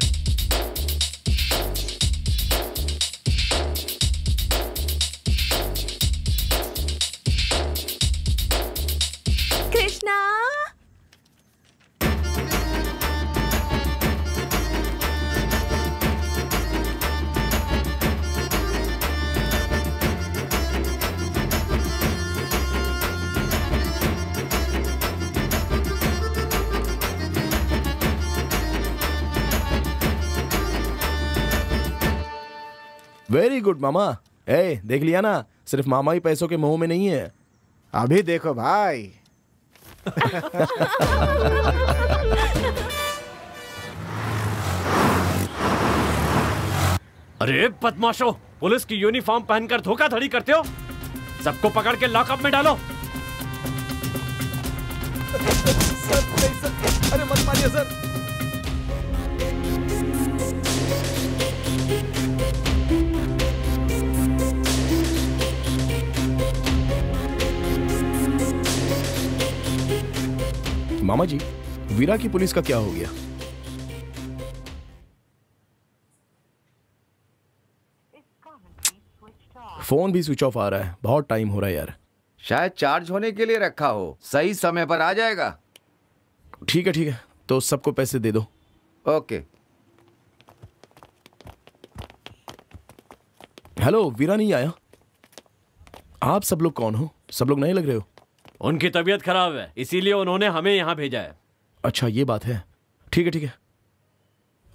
कृष्णा, वेरी गुड मामा। ए, देख लिया ना, सिर्फ मामा ही पैसों के मोह में नहीं है। अभी देखो भाई। अरे बदमाशो, पुलिस की यूनिफॉर्म पहनकर धोखाधड़ी करते हो। सबको पकड़ के लॉकअप में डालो। अरे मत मारिए सर। मामा जी, वीरा की पुलिस का क्या हो गया? फोन भी स्विच ऑफ आ रहा है। बहुत टाइम हो रहा है यार। शायद चार्ज होने के लिए रखा हो, सही समय पर आ जाएगा। ठीक है, तो सबको पैसे दे दो। ओके। हेलो, वीरा नहीं आया? आप सब लोग कौन हो? सब लोग नए लग रहे हो। उनकी तबीयत खराब है, इसीलिए उन्होंने हमें यहाँ भेजा है। अच्छा, ये बात है। ठीक है,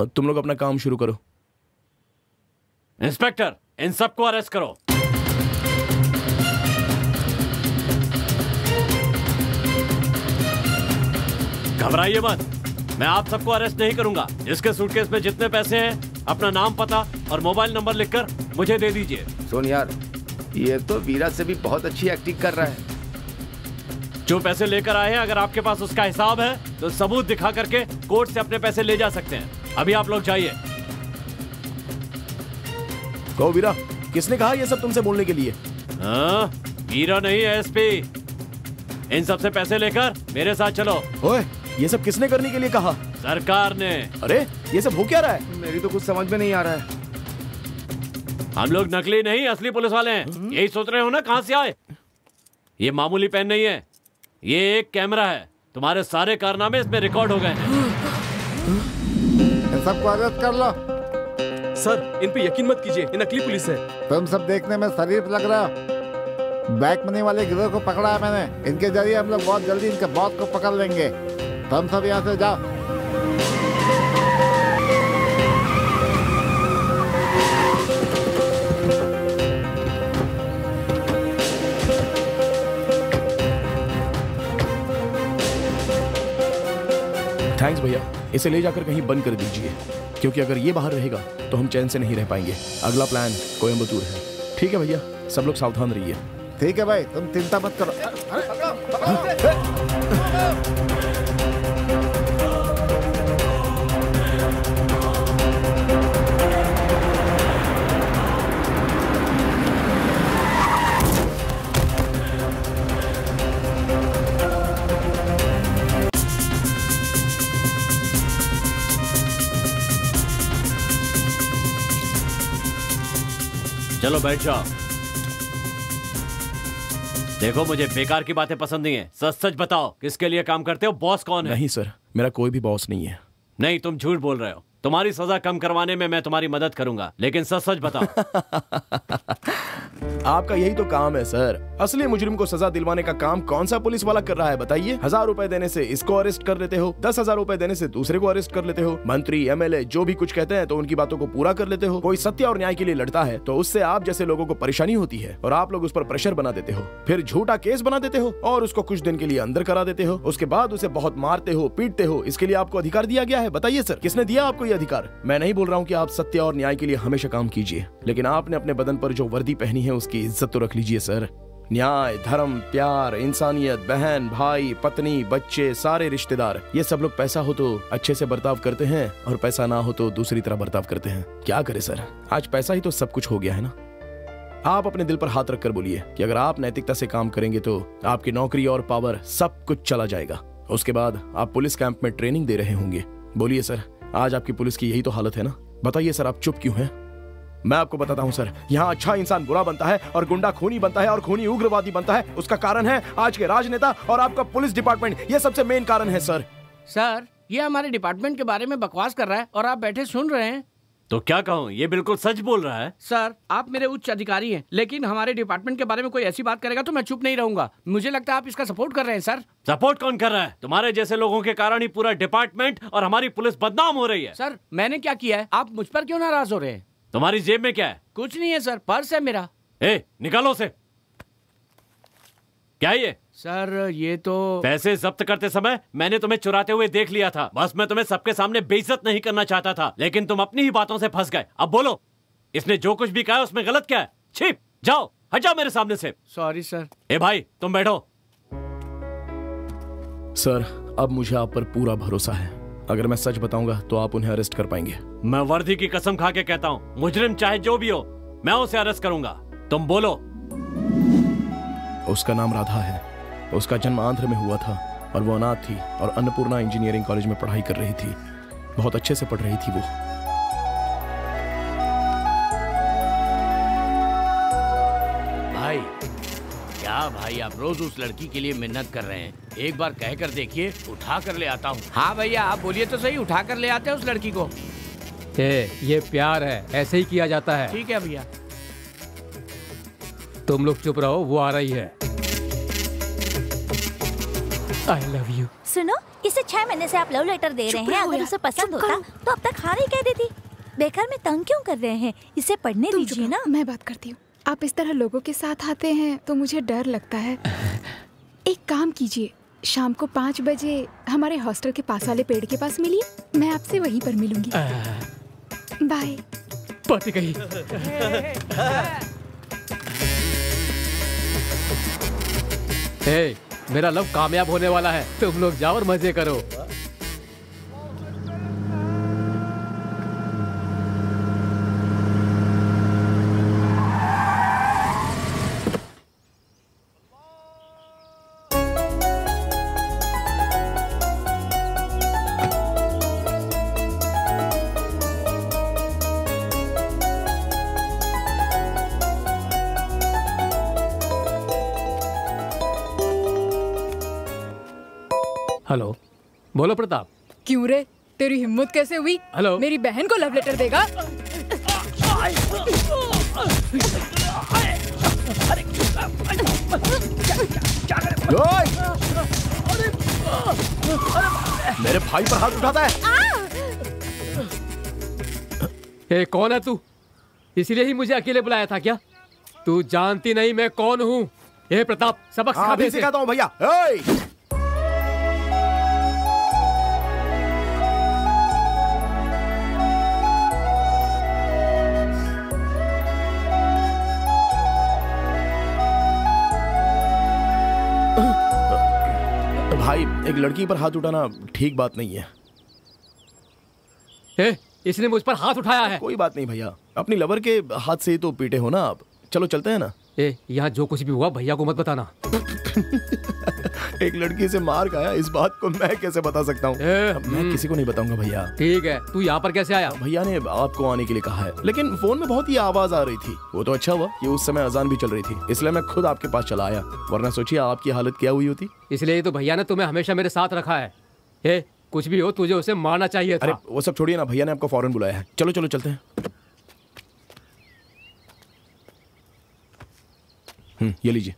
तुम लोग अपना काम शुरू करो। इंस्पेक्टर, इन सबको अरेस्ट करो। घबराइए मत, मैं आप सबको अरेस्ट नहीं करूंगा। जिसके सूटकेस में जितने पैसे हैं, अपना नाम, पता और मोबाइल नंबर लिखकर मुझे दे दीजिए। सुन यार, ये तो वीरा से भी बहुत अच्छी एक्टिंग कर रहा है। जो पैसे लेकर आए हैं, अगर आपके पास उसका हिसाब है तो सबूत दिखा करके कोर्ट से अपने पैसे ले जा सकते हैं। अभी आप लोग जाइए। कहो वीरा, किसने कहा ये सब तुमसे बोलने के लिए? वीरा नहीं है, एसपी। इन सब से पैसे लेकर मेरे साथ चलो। ओए, ये सब किसने करने के लिए कहा? सरकार ने। अरे, ये सब हो क्या रहा है? मेरी तो कुछ समझ में नहीं आ रहा है। हम लोग नकली नहीं, असली पुलिस वाले हैं। यही सोच रहे हो ना, कहां से आए? ये मामूली पेन नहीं है, ये एक कैमरा है। तुम्हारे सारे कारनामे इसमें रिकॉर्ड हो गए हैं। सबको अरेस्ट कर लो। सर, इन पे यकीन मत कीजिए, ये नकली पुलिस है। तुम सब देखने में शरीफ लग रहा हो। बैक मनी वाले गिरोह को पकड़ा है मैंने। इनके जरिए हम लोग बहुत जल्दी इनके बॉस को पकड़ लेंगे। तुम सब यहाँ से जाओ। थैंक्स भैया, इसे ले जाकर कहीं बंद कर दीजिए, क्योंकि अगर ये बाहर रहेगा तो हम चैन से नहीं रह पाएंगे। अगला प्लान कोयम्बतूर है। ठीक है भैया, सब लोग सावधान रहिए। ठीक है भाई, तुम चिंता मत करो। चलो बैठ जाओ। देखो, मुझे बेकार की बातें पसंद नहीं है। सच सच बताओ, किसके लिए काम करते हो? बॉस कौन है? नहीं सर, मेरा कोई भी बॉस नहीं है। नहीं, तुम झूठ बोल रहे हो। तुम्हारी सजा कम करवाने में मैं तुम्हारी मदद करूंगा, लेकिन सच सच बताओ। आपका यही तो काम है सर। असली मुजरिम को सजा दिलवाने का काम कौन सा पुलिस वाला कर रहा है बताइए? 1000 रुपए देने से इसको अरेस्ट कर लेते हो, 10,000 रुपए देने से दूसरे को अरेस्ट कर लेते हो। मंत्री, एमएलए जो भी कुछ कहते हैं तो उनकी बातों को पूरा कर लेते हो। कोई सत्य और न्याय के लिए लड़ता है तो उससे आप जैसे लोगों को परेशानी होती है और आप लोग उस पर प्रेशर बना देते हो, फिर झूठा केस बना देते हो और उसको कुछ दिन के लिए अंदर करा देते हो। उसके बाद उसे बहुत मारते हो, पीटते हो। इसके लिए आपको अधिकार दिया गया है? बताइए सर, किसने दिया आपको ये अधिकार? मैं नहीं बोल रहा हूँ कि आप सत्य और न्याय के लिए हमेशा काम कीजिए, लेकिन आपने अपने बदन पर जो वर्दी पहनी है उसकी इज्जत तो रख लीजिए सर। न्याय, धर्म, प्यार, इंसानियत, बहन, भाई, पत्नी, बच्चे, सारे रिश्तेदार, ये सब लोग पैसा हो तो अच्छे से बर्ताव करते हैं और पैसा ना हो तो दूसरी तरह बर्ताव करते हैं। क्या करे सर, आज पैसा ही तो सब कुछ हो गया है ना। आप अपने दिल पर हाथ रखकर बोलिए कि अगर आप नैतिकता से काम करेंगे तो आपकी नौकरी और पावर सब कुछ चला जाएगा। उसके बाद आप पुलिस कैंप में ट्रेनिंग दे रहे होंगे। बोलिए सर, आज आपकी पुलिस की यही तो हालत है ना। बताइए सर, आप चुप क्यों हैं? मैं आपको बताता हूं सर, यहाँ अच्छा इंसान बुरा बनता है और गुंडा खूनी बनता है और खूनी उग्रवादी बनता है। उसका कारण है आज के राजनेता और आपका पुलिस डिपार्टमेंट। ये सबसे मेन कारण है सर। सर, ये हमारे डिपार्टमेंट के बारे में बकवास कर रहा है और आप बैठे सुन रहे हैं। तो क्या कहूँ, ये बिल्कुल सच बोल रहा है। सर, आप मेरे उच्च अधिकारी हैं, लेकिन हमारे डिपार्टमेंट के बारे में कोई ऐसी बात करेगा तो मैं चुप नहीं रहूंगा। मुझे लगता है आप इसका सपोर्ट कर रहे हैं। सर, सपोर्ट कौन कर रहा है? तुम्हारे जैसे लोगों के कारण ही पूरा डिपार्टमेंट और हमारी पुलिस बदनाम हो रही है। सर, मैंने क्या किया है? आप मुझ पर क्यों नाराज हो रहे हैं? तुम्हारी जेब में क्या है? कुछ नहीं है सर, पर्स है मेरा। निकालो उसे। क्या ये? सर, ये तो पैसे जब्त करते समय मैंने तुम्हें चुराते हुए देख लिया था। बस मैं तुम्हें सबके सामने बेइज्जत नहीं करना चाहता था, लेकिन तुम अपनी ही बातों से फंस गए। अब बोलो, इसने जो कुछ भी कहा है उसमें गलत क्या है? छिप जाओ, हट जाओ मेरे सामने से। Sorry sir. भाई, तुम बैठो। सर, अब मुझे आप पर पूरा भरोसा है। अगर मैं सच बताऊंगा तो आप उन्हें अरेस्ट कर पाएंगे। मैं वर्दी की कसम खा के कहता हूँ, मुजरिम चाहे जो भी हो, मैं उसे अरेस्ट करूंगा। तुम बोलो। उसका नाम राधा है। उसका जन्म आंध्र में हुआ था और वो अनाथ थी और अन्नपूर्णा इंजीनियरिंग कॉलेज में पढ़ाई कर रही थी। बहुत अच्छे से पढ़ रही थी वो। भाई, क्या भाई, आप रोज उस लड़की के लिए मेहनत कर रहे हैं। एक बार कह कर देखिए, उठा कर ले आता हूँ। हाँ भैया, आप बोलिए तो सही, उठा कर ले आते हैं उस लड़की को। ये प्यार है, ऐसे ही किया जाता है। ठीक है भैया। तुम लोग चुप रहो, वो आ रही है। I love you। सुनो, इसे 6 महीने से आप लव लेटर दे रहे हैं। अगर उसे पसंद होता तो अब तक हाँ नहीं कह देती। बेकार में तंग क्यों कर रहे हैं? इसे पढ़ने दीजिए ना। मैं बात करती हूँ। आप इस तरह लोगों के साथ आते हैं तो मुझे डर लगता है। एक काम कीजिए, शाम को 5 बजे हमारे हॉस्टल के पास वाले पेड़ के पास मिलिए। मैं आपसे वहीं पर मिलूंगी। बाय। पट गई। मेरा लव कामयाब होने वाला है। तुम लोग जाओ और मजे करो। हेलो, बोलो प्रताप। क्यों रे, तेरी हिम्मत कैसे हुई? हेलो, मेरी बहन को लव लेटर देगा? मेरे भाई पर हाथ उठाता है। ए, कौन है तू? इसीलिए ही मुझे अकेले बुलाया था क्या? तू जानती नहीं मैं कौन हूँ? ए प्रताप, सबक सिखा दे। सिखाता हूँ भैया। भाई, एक लड़की पर हाथ उठाना ठीक बात नहीं है। इसने मुझ पर हाथ उठाया है। कोई बात नहीं भैया, अपनी लवर के हाथ से ही तो पीटे हो ना आप। चलो चलते हैं ना। यहाँ जो कुछ भी हुआ भैया को मत बताना। एक लड़की से मार खाया, इस बात को मैं कैसे बता सकता हूँ? मैं किसी को नहीं बताऊंगा भैया। ठीक है, तू यहाँ पर कैसे आया? भैया ने आपको आने के लिए कहा है, लेकिन फोन में बहुत ही आवाज आ रही थी। वो तो अच्छा हुआ कि उस समय अजान भी चल रही थी, इसलिए मैं खुद आपके पास चला आया, वरना सोचिए आपकी हालत क्या हुई होती। इसलिए तो भैया ने तुम्हें हमेशा मेरे साथ रखा है। कुछ भी हो, तुझे उसे मारना चाहिए था। अरे वो सब छोड़िए ना, भैया ने आपको फौरन बुलाया है। चलो चलो चलते हैं। ये लीजिए।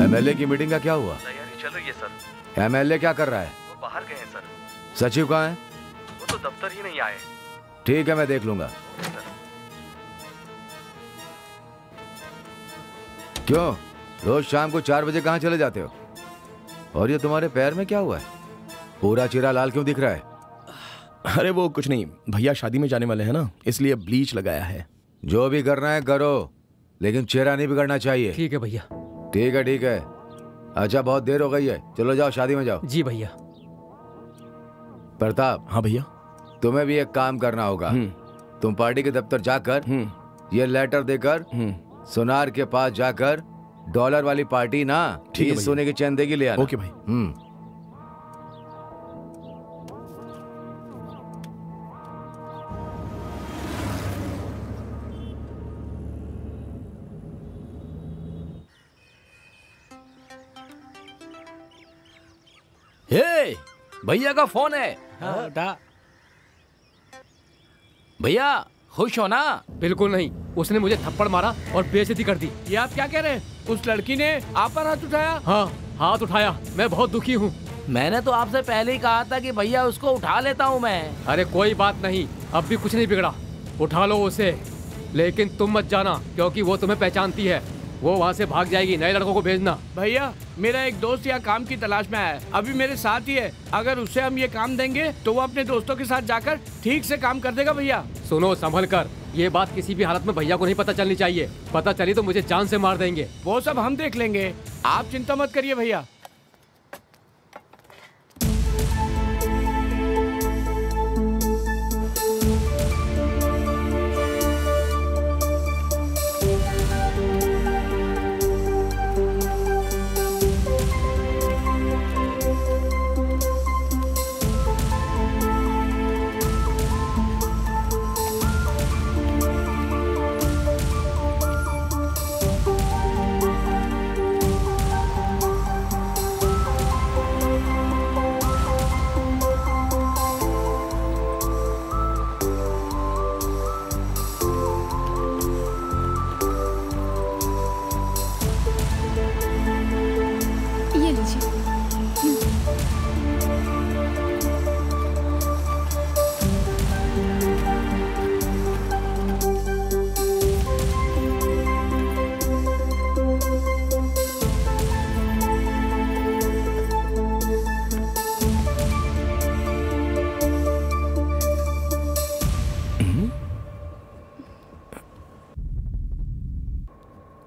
एमएलए की मीटिंग का क्या हुआ? तैयारी चल रही है सर। एमएलए क्या कर रहा है? वो बाहर गए हैं सर। सचिव कहाँ है? वो तो दफ्तर ही नहीं आए। ठीक है, मैं देख लूंगा। क्यों रोज शाम को 4 बजे कहाँ चले जाते हो? और ये तुम्हारे पैर में क्या हुआ है? पूरा चेहरा लाल क्यों दिख रहा है? अरे वो कुछ नहीं, भैया शादी में जाने वाले हैं ना, इसलिए ब्लीच लगाया है। जो भी करना है करो, लेकिन चेहरा नहीं बिगड़ना चाहिए। ठीक है भैया। ठीक है ठीक है। अच्छा, बहुत देर हो गई है, चलो जाओ शादी में जाओ। जी भैया। प्रताप। हाँ भैया। तुम्हें भी एक काम करना होगा। तुम पार्टी के दफ्तर जाकर ये लेटर देकर सोनार के पास जाकर डॉलर वाली पार्टी ना 30 सोने की चैन देगी ले आना। ओके भाई। भैया का फोन है। भैया खुश हो ना? बिल्कुल नहीं, उसने मुझे थप्पड़ मारा और बेइज्जती कर दी। ये आप क्या कह रहे हैं? उस लड़की ने आप पर हाथ उठाया? हाँ, हाथ उठाया। मैं बहुत दुखी हूँ। मैंने तो आपसे पहले ही कहा था कि भैया उसको उठा लेता हूँ मैं। अरे कोई बात नहीं, अब भी कुछ नहीं बिगड़ा। उठा लो उसे, लेकिन तुम मत जाना, क्योंकि वो तुम्हें पहचानती है। वो वहाँ से भाग जाएगी। नए लड़कों को भेजना। भैया, मेरा एक दोस्त यहाँ काम की तलाश में आया है, अभी मेरे साथ ही है। अगर उसे हम ये काम देंगे तो वो अपने दोस्तों के साथ जाकर ठीक से काम कर देगा। भैया सुनो, संभल कर। ये बात किसी भी हालत में भैया को नहीं पता चलनी चाहिए। पता चली तो मुझे जान से मार देंगे। वो सब हम देख लेंगे, आप चिंता मत करिए भैया।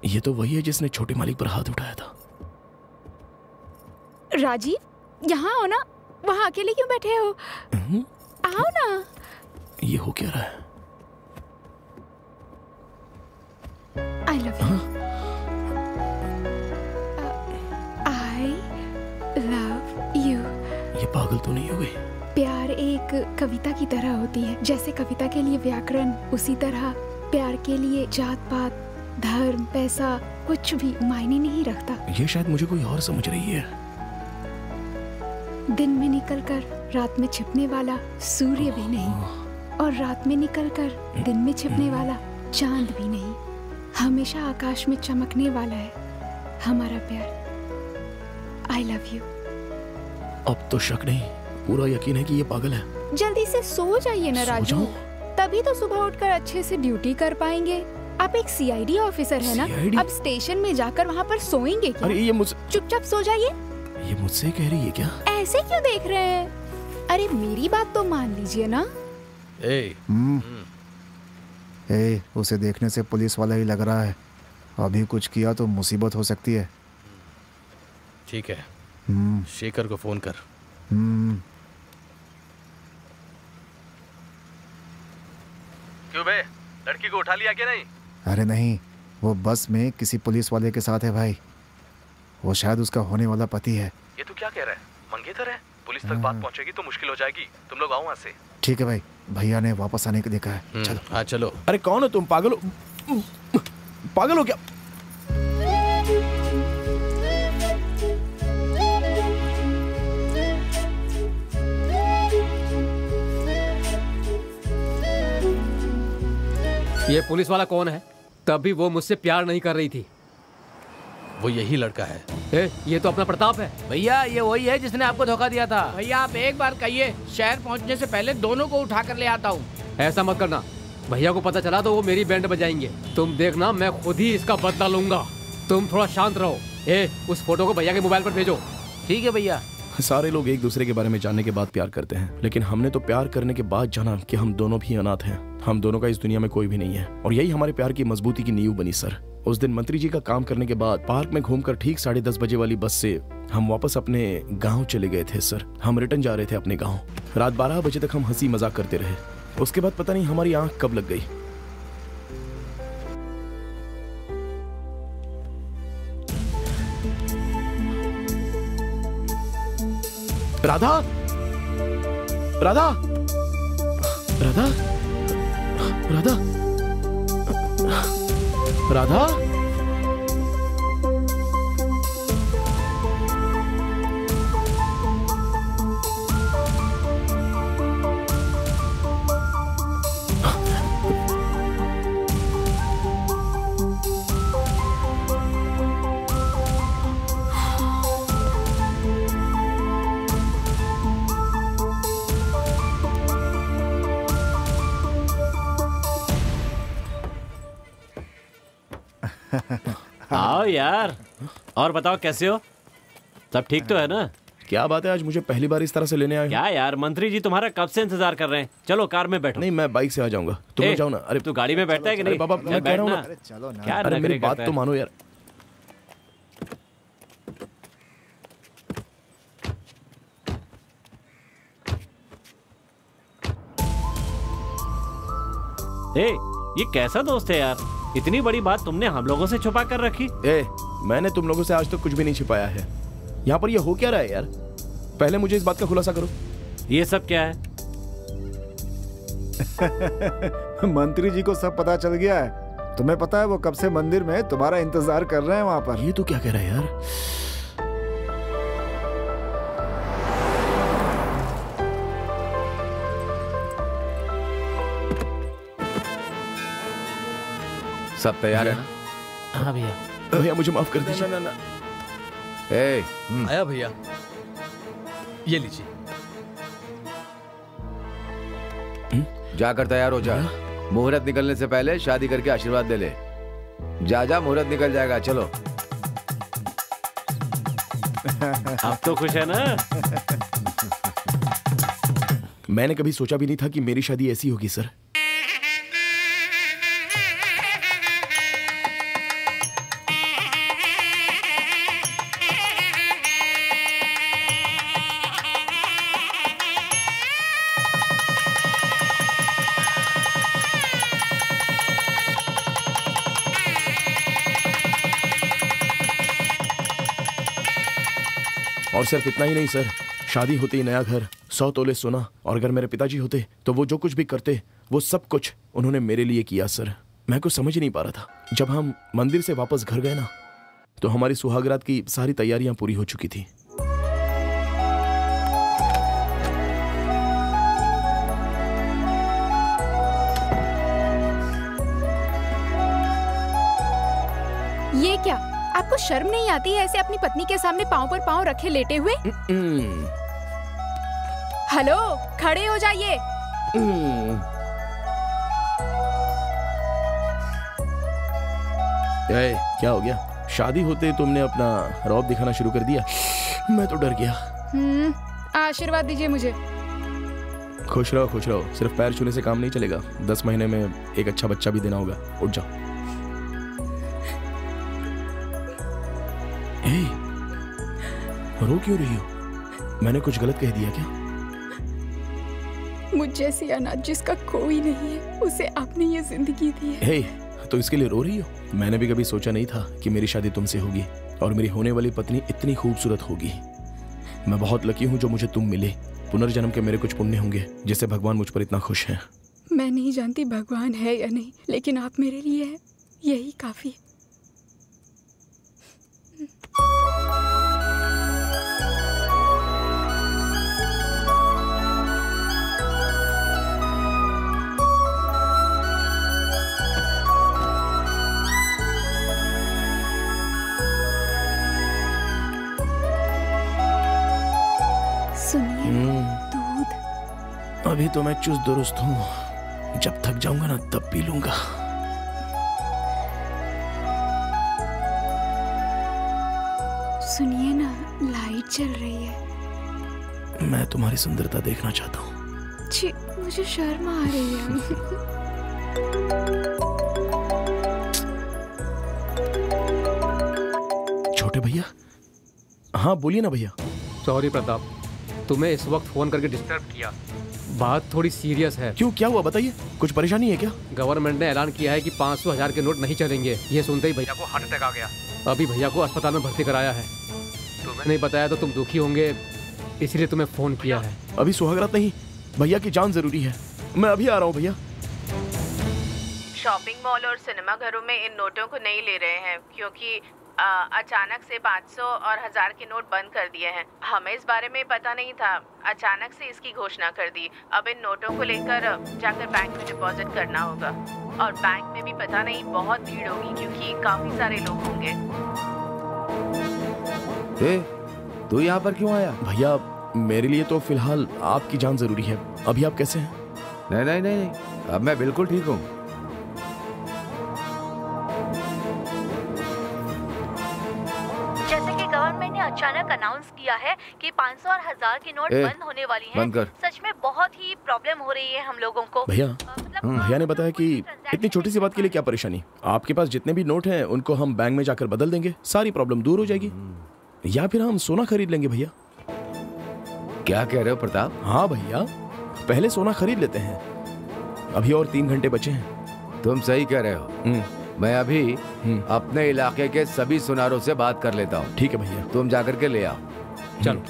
ये तो वही है जिसने छोटे मालिक पर हाथ उठाया था। राजीव, यहाँ आओ ना। वहाँ अकेले क्यों बैठे हो? आओ ना। ये हो क्या रहा है? I love you. I love you. ये पागल तो नहीं हो गई? प्यार एक कविता की तरह होती है। जैसे कविता के लिए व्याकरण, उसी तरह प्यार के लिए जात पात धर्म, पैसा कुछ भी मायने नहीं रखता। ये शायद मुझे कोई और समझ रही है। दिन में निकलकर रात में छिपने वाला सूर्य भी नहीं, और रात में निकलकर दिन में छिपने वाला चांद भी नहीं। हमेशा आकाश में चमकने वाला है हमारा प्यार। I love you. अब तो शक नहीं, पूरा यकीन है कि ये पागल है। जल्दी से सो जाइए ना राजू, तभी तो सुबह उठकर अच्छे से ड्यूटी कर पाएंगे। आप एक सीआईडी ऑफिसर है ना, अब स्टेशन में जाकर वहाँ पर सोएंगे क्या? अरे ये मुझसे चुपचाप सो जाइए। ये मुझसे कह रही है क्या? ऐसे क्यों देख रहे हैं? अरे मेरी बात तो मान लीजिए ना। उसे देखने से पुलिस वाला ही लग रहा है। अभी कुछ किया तो मुसीबत हो सकती है। ठीक है, शेखर को फोन कर। क्यों बे, लड़की को उठा लिया क्या नहीं? अरे नहीं, वो बस में किसी पुलिस वाले के साथ है भाई। वो शायद उसका होने वाला पति है। ये तू क्या कह रहा है? मंगेतर है? पुलिस तक बात पहुंचेगी तो मुश्किल हो जाएगी। तुम लोग आओ वहाँ से। ठीक है भाई, भैया ने वापस आने को देखा है। चलो। हाँ चलो। अरे कौन हो तुम? पागल हो? पागल हो क्या? ये पुलिस वाला कौन है? तभी वो मुझसे प्यार नहीं कर रही थी। वो यही लड़का है। ये तो अपना प्रताप है। भैया ये वही है जिसने आपको धोखा दिया था। भैया आप एक बार कहिए, शहर पहुंचने से पहले दोनों को उठा कर ले आता हूँ। ऐसा मत करना, भैया को पता चला तो वो मेरी बैंड बजाएंगे। तुम देखना, मैं खुद ही इसका बदला लूंगा। तुम थोड़ा शांत रहो। उस फोटो को भैया के मोबाइल पर भेजो। ठीक है भैया। सारे लोग एक दूसरे के बारे में जानने के बाद प्यार करते हैं, लेकिन हमने तो प्यार करने के बाद जाना कि हम दोनों भी अनाथ हैं। हम दोनों का इस दुनिया में कोई भी नहीं है, और यही हमारे प्यार की मजबूती की नींव बनी सर। उस दिन मंत्री जी का काम करने के बाद पार्क में घूमकर ठीक 10:30 बजे वाली बस से हम वापस अपने गांव चले गए थे सर। हम रिटर्न जा रहे थे अपने गांव। रात 12 बजे तक हम हंसी मजाक करते रहे। उसके बाद पता नहीं हमारी आंख कब लग गई। राधा, राधा, राधा, राधा, राधा। आओ यार, और बताओ कैसे हो? सब ठीक तो है ना? क्या बात है, आज मुझे पहली बार इस तरह से लेने आए? क्या यार, मंत्री जी तुम्हारा कब से इंतजार कर रहे हैं। चलो कार में बैठो। नहीं, मैं बाइक से आ जाऊंगा। तुम लोग जाओ ना। अरे तू गाड़ी में बैठता है कि नहीं? बाबा मैं कह रहा हूँ ना। चलो ना। क्या अरे मेरी बात तो मानो यार। ये कैसा दोस्त है यार? इतनी बड़ी बात तुमने हम लोगों से छुपा कर रखी। मैंने तुम लोगों से आज तक कुछ भी नहीं छिपाया है। यहाँ पर ये हो क्या रहा है यार? पहले मुझे इस बात का खुलासा करो। ये सब क्या है? मंत्री जी को सब पता चल गया है। तुम्हें पता है वो कब से मंदिर में तुम्हारा इंतजार कर रहे हैं वहाँ पर। ये तो क्या कह रहा है यार? सब तैयार है ना? हाँ भैया। भैया मुझे माफ कर दीजिए। ना। आया भैया, ये लीजिए। जाकर तैयार हो जा। मुहूर्त निकलने से पहले शादी करके आशीर्वाद दे ले। जा मुहूर्त निकल जाएगा। चलो। आप तो खुश है ना? मैंने कभी सोचा भी नहीं था कि मेरी शादी ऐसी होगी सर। और सिर्फ इतना ही नहीं सर, शादी होती, नया घर, 100 तोले सोना, और अगर मेरे पिताजी होते तो वो जो कुछ भी करते वो सब कुछ उन्होंने मेरे लिए किया सर। मैं कुछ समझ नहीं पा रहा था। जब हम मंदिर से वापस घर गए ना, तो हमारी सुहागरात की सारी तैयारियां पूरी हो चुकी थी। ये क्या, आपको शर्म नहीं आती है ऐसे अपनी पत्नी के सामने पांव पर पांव रखे लेटे हुए? हेलो, खड़े हो जाइए। क्या हो गया? शादी होते तुमने अपना रौब दिखाना शुरू कर दिया। मैं तो डर गया। आशीर्वाद दीजिए मुझे। खुश रहो, खुश रहो। सिर्फ पैर छूने से काम नहीं चलेगा। 10 महीने में एक अच्छा बच्चा भी देना होगा। उठ जाओ। रो क्यों रही हो? मैंने कुछ गलत कह दिया क्या? मुझ जैसी अनाथ जिसका कोई नहीं है, उसे आपने ये जिंदगी दी है। तो इसके लिए रो रही हो? मैंने भी कभी सोचा नहीं था कि मेरी शादी तुमसे होगी और मेरी होने वाली पत्नी इतनी खूबसूरत होगी। मैं बहुत लकी हूँ जो मुझे तुम मिले। पुनर्जन्म के मेरे कुछ पुण्य होंगे जिससे भगवान मुझ पर इतना खुश है। मैं नहीं जानती भगवान है या नहीं, लेकिन आप मेरे लिए हैं, यही काफी है। दूध। अभी तो मैं चुस्त दुरुस्त हूँ, जब थक जाऊंगा ना तब पी लूंगा। सुनिए ना, लाइट चल रही है। मैं तुम्हारी सुंदरता देखना चाहता हूँ। छी, मुझे शर्म आ रही है। छोटे भैया। हाँ बोलिए ना भैया। सॉरी प्रताप, तुम्हें इस वक्त फोन करके डिस्टर्ब किया। बात थोड़ी सीरियस है। क्यों, क्या हुआ बताइए? कुछ परेशानी है क्या? गवर्नमेंट ने ऐलान किया है कि 500,000 के नोट नहीं चलेंगे। ये सुनते ही भैया को हार्ट अटैक आ गया। अभी भैया को अस्पताल में भर्ती कराया है। तुम्हें नहीं बताया तो तुम दुखी होंगे, इसलिए तुम्हें फोन किया है। अभी सुहागरात नहीं, भैया की जान जरूरी है। मैं अभी आ रहा हूँ भैया। शॉपिंग मॉल और सिनेमा घरों में इन नोटों को नहीं ले रहे हैं क्योंकि अचानक से 500 और 1000 के नोट बंद कर दिए हैं। हमें इस बारे में पता नहीं था, अचानक से इसकी घोषणा कर दी। अब इन नोटों को लेकर जाकर बैंक में डिपॉजिट करना होगा और बैंक में भी पता नहीं बहुत भीड़ होगी क्योंकि काफी सारे लोग होंगे। तू यहाँ पर क्यों आया? भैया मेरे लिए तो फिलहाल आपकी जान जरूरी है। अभी आप कैसे हैं? नहीं, अब मैं बिल्कुल ठीक हूँ। गवर्नमेंट ने अचानक अनाउंस किया है कि 500 और 1000 की नोट बंद होने वाली हैं। सच में बहुत ही प्रॉब्लम हो रही है हम लोगों को। भैया भैया ने बताया कि इतनी छोटी सी बात के लिए क्या परेशानी। आपके पास जितने भी नोट हैं उनको हम बैंक में जाकर बदल देंगे, सारी प्रॉब्लम दूर हो जाएगी। या फिर हम सोना खरीद लेंगे भैया। क्या कह रहे हो प्रताप? हाँ भैया, पहले सोना खरीद लेते हैं। अभी और 3 घंटे बचे हैं। तुम सही कह रहे हो। मैं अभी अपने इलाके के सभी सुनारों से बात कर लेता हूँ। ठीक है भैया, तुम जाकर के ले आओ। चलो।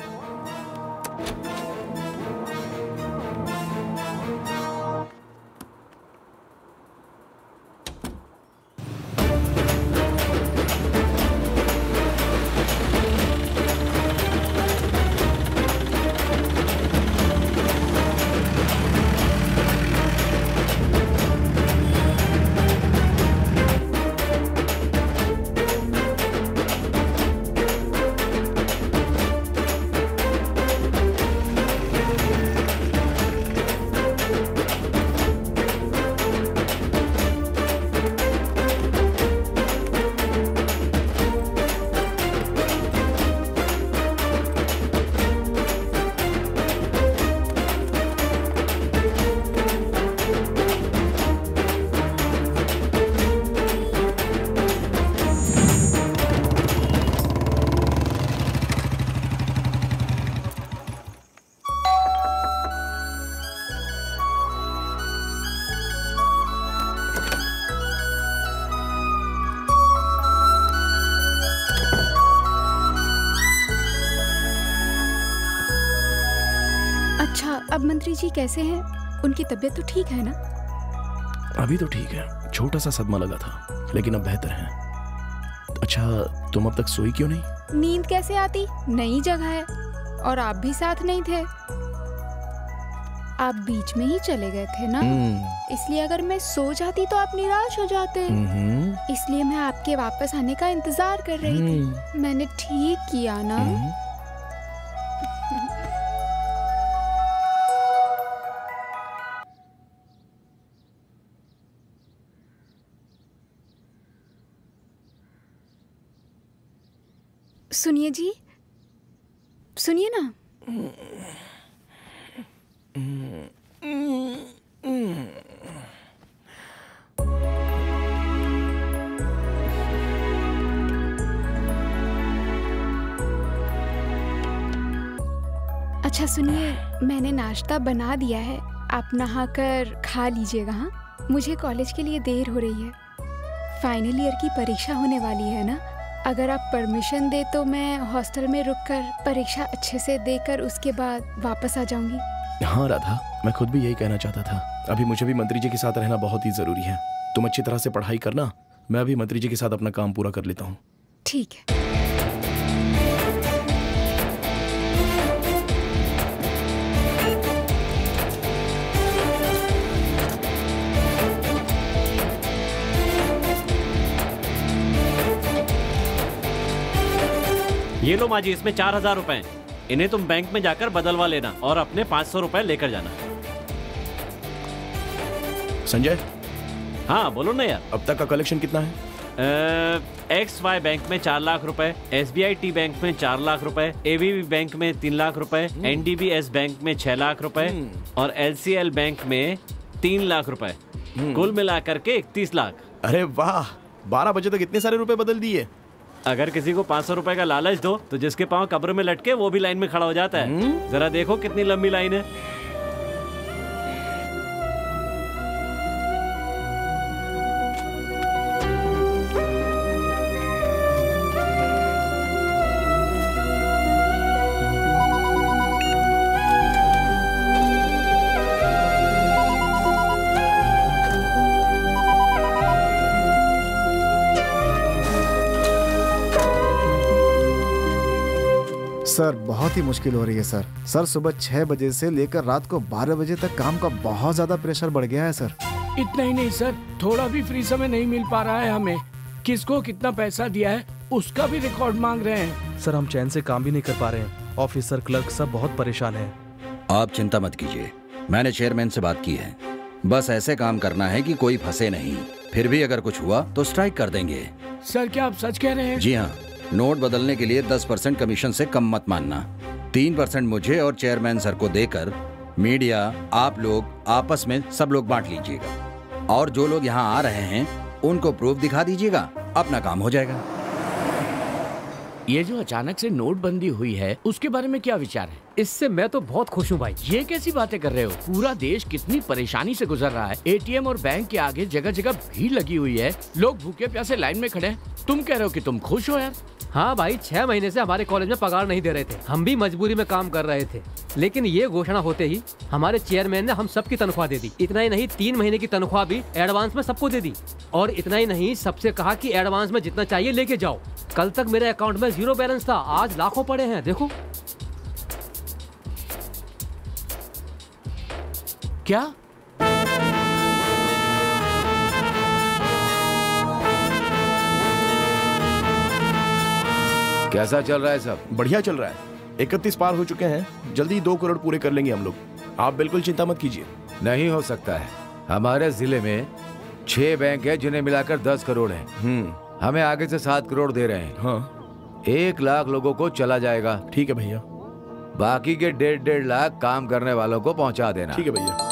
अच्छा, अब मंत्री जी कैसे हैं? उनकी तबीयत तो ठीक है ना? अभी तो ठीक है, छोटा सा सदमा लगा था, लेकिन अब बेहतर है। अच्छा, तुम अब तक सोई क्यों नहीं? नींद कैसे आती? नई जगह है और आप भी साथ नहीं थे। आप बीच में ही चले गए थे ना, इसलिए अगर मैं सो जाती तो आप निराश हो जाते। इसलिए मैं आपके वापस आने का इंतजार कर रही थी। मैंने ठीक किया ना? सुनिए जी, सुनिए ना। अच्छा सुनिए, मैंने नाश्ता बना दिया है, आप नहाकर खा लीजिएगा। हाँ, मुझे कॉलेज के लिए देर हो रही है, फाइनल ईयर की परीक्षा होने वाली है ना। अगर आप परमिशन दे तो मैं हॉस्टल में रुककर परीक्षा अच्छे से देकर उसके बाद वापस आ जाऊंगी। हाँ राधा, मैं खुद भी यही कहना चाहता था। अभी मुझे भी मंत्री जी के साथ रहना बहुत ही जरूरी है। तुम अच्छी तरह से पढ़ाई करना, मैं अभी मंत्री जी के साथ अपना काम पूरा कर लेता हूँ। ठीक है। ये लो माँ जी, इसमें 4000 रुपए हैं। इन्हें तुम बैंक में जाकर बदलवा लेना और अपने 500 रुपए लेकर जाना। संजय। हाँ बोलो ना यार। अब तक का कलेक्शन कितना है? XY बैंक में 4 लाख रुपए, SBI T बैंक में 4 लाख रुपए, ABB बैंक में 3 लाख रुपए, NDBS बैंक में 6 लाख रुपए और LCL बैंक में 3 लाख रुपए, कुल मिलाकर के 31 लाख। अरे वाह, 12 बजे तक इतने सारे रुपए बदल दिए। अगर किसी को 500 रुपए का लालच दो तो जिसके पांव कब्र में लटके वो भी लाइन में खड़ा हो जाता है। जरा देखो कितनी लंबी लाइन है। सर बहुत ही मुश्किल हो रही है सर। सर सुबह 6 बजे से लेकर रात को 12 बजे तक काम का बहुत ज्यादा प्रेशर बढ़ गया है सर। इतना ही नहीं सर, थोड़ा भी फ्री समय नहीं मिल पा रहा है हमें। किसको कितना पैसा दिया है उसका भी रिकॉर्ड मांग रहे हैं। सर हम चैन से काम भी नहीं कर पा रहे हैं। ऑफिसर क्लर्क सब बहुत परेशान है। आप चिंता मत कीजिए, मैंने चेयरमैन से बात की है। बस ऐसे काम करना है कि कोई फंसे नहीं, फिर भी अगर कुछ हुआ तो स्ट्राइक कर देंगे। सर क्या आप सच कह रहे हैं? जी हाँ, नोट बदलने के लिए 10% कमीशन से कम मत मानना। 3% मुझे और चेयरमैन सर को देकर मीडिया, आप लोग आपस में सब लोग बांट लीजिएगा। और जो लोग यहाँ आ रहे हैं उनको प्रूफ दिखा दीजिएगा, अपना काम हो जाएगा। ये जो अचानक से नोटबंदी हुई है उसके बारे में क्या विचार है? इससे मैं तो बहुत खुश हूँ भाई। ये कैसी बातें कर रहे हो? पूरा देश कितनी परेशानी से गुजर रहा है। ATM और बैंक के आगे जगह जगह भीड़ लगी हुई है, लोग भूखे प्यासे लाइन में खड़े हैं। तुम कह रहे हो कि तुम खुश हो यार? हाँ भाई, 6 महीने से हमारे कॉलेज में पगार नहीं दे रहे थे। हम भी मजबूरी में काम कर रहे थे, लेकिन ये घोषणा होते ही हमारे चेयरमैन ने हम सबकी तनख्वाह दे दी। इतना ही नहीं, 3 महीने की तनख्वाह भी एडवांस में सबको दे दी। और इतना ही नहीं, सबसे कहा कि एडवांस में जितना चाहिए लेके जाओ। कल तक मेरे अकाउंट में 0 बैलेंस था, आज लाखों पड़े हैं। देखो। क्या? कैसा चल रहा है सब? बढ़िया चल रहा है। 31 पार हो चुके हैं, जल्दी 2 करोड़ पूरे कर लेंगे हम लोग। आप बिल्कुल चिंता मत कीजिए। नहीं हो सकता है, हमारे जिले में 6 बैंक है जिन्हें मिलाकर 10 करोड़ है। हमें आगे से 7 करोड़ दे रहे हैं। हाँ। 1 लाख लोगों को चला जाएगा। ठीक है भैया। बाकी के 1.5 लाख काम करने वालों को पहुंचा देना। ठीक है भैया।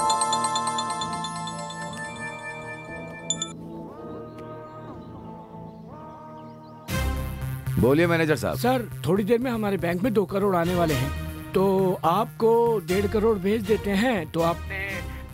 बोलिए मैनेजर साहब। सर थोड़ी देर में हमारे बैंक में 2 करोड़ आने वाले हैं, तो आपको 1.5 करोड़ भेज देते हैं। तो आपने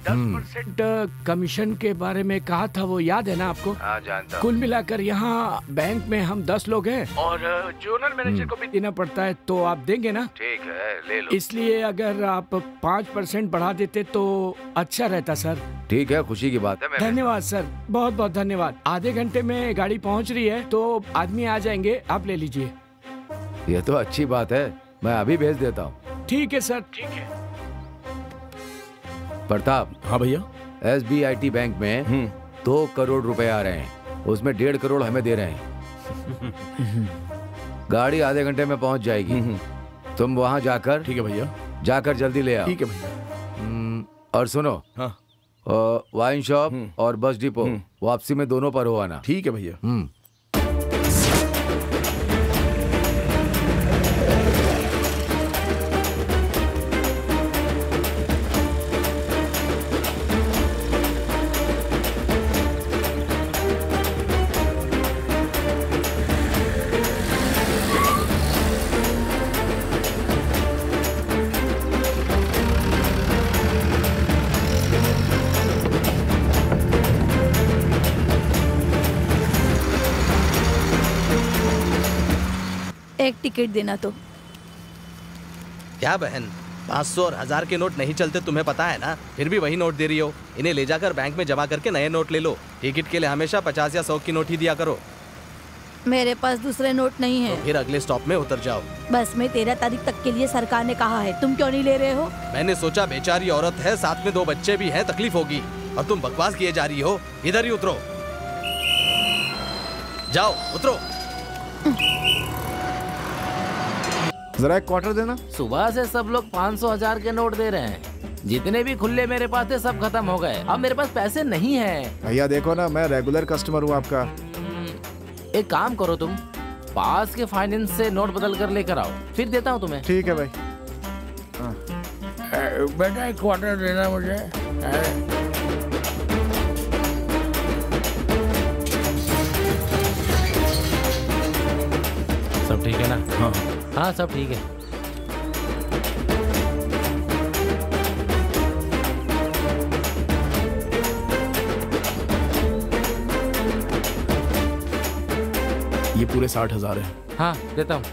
10% कमीशन के बारे में कहा था, वो याद है ना आपको? हाँ जानता कुल मिलाकर यहाँ बैंक में हम 10 लोग हैं और जोनल मैनेजर को भी देना पड़ता है, तो आप देंगे ना? ठीक है, ले लो। इसलिए अगर आप 5% बढ़ा देते तो अच्छा रहता सर। ठीक है, खुशी की बात है। धन्यवाद सर, बहुत बहुत धन्यवाद। आधे घंटे में गाड़ी पहुँच रही है तो आदमी आ जाएंगे, आप ले लीजिए। ये तो अच्छी बात है, मैं अभी भेज देता हूँ। ठीक है सर, ठीक है। प्रताप। हाँ भैया। SBIT बैंक में 2 करोड़ रुपए आ रहे हैं, उसमें 1.5 करोड़ हमें दे रहे हैं। गाड़ी आधे घंटे में पहुंच जाएगी, तुम वहां जाकर। ठीक है भैया, जाकर जल्दी ले आओ। ठीक है भैया। और सुनो, हाँ, वाइन शॉप और बस डिपो वापसी में दोनों पर हो आना। ठीक है भैया। एक टिकट देना तो। क्या बहन, 500 और 1000 के नोट नहीं चलते, तुम्हें पता है ना, फिर भी वही नोट दे रही हो। इन्हें ले जाकर बैंक में जमा करके नए नोट ले लो। टिकट के लिए हमेशा 50 या 100 की नोट ही दिया करो। मेरे पास दूसरे नोट नहीं है। तो फिर अगले स्टॉप में उतर जाओ। बस में 13 तारीख तक के लिए सरकार ने कहा है, तुम क्यों नहीं ले रहे हो? मैंने सोचा बेचारी औरत है, साथ में 2 बच्चे भी हैं, तकलीफ होगी, और तुम बकवास किए जा रही हो। इधर ही उतरो, जाओ उतरो। जरा एक क्वार्टर देना। सुबह से सब लोग 500 1000 के नोट दे रहे हैं। जितने भी खुले मेरे पास थे सब खत्म हो गए। अब मेरे पास पैसे नहीं हैं। भैया देखो ना, मैं रेगुलर कस्टमर हूँ आपका। एक काम करो, तुम पास के फाइनेंस से नोट बदल कर लेकर आओ, फिर देता हूँ तुम्हें। ठीक है भाई। बेटा एक क्वार्टर देना मुझे। सब ठीक है ना? हाँ हाँ सब ठीक है। ये पूरे 60,000 है। हाँ देता हूँ।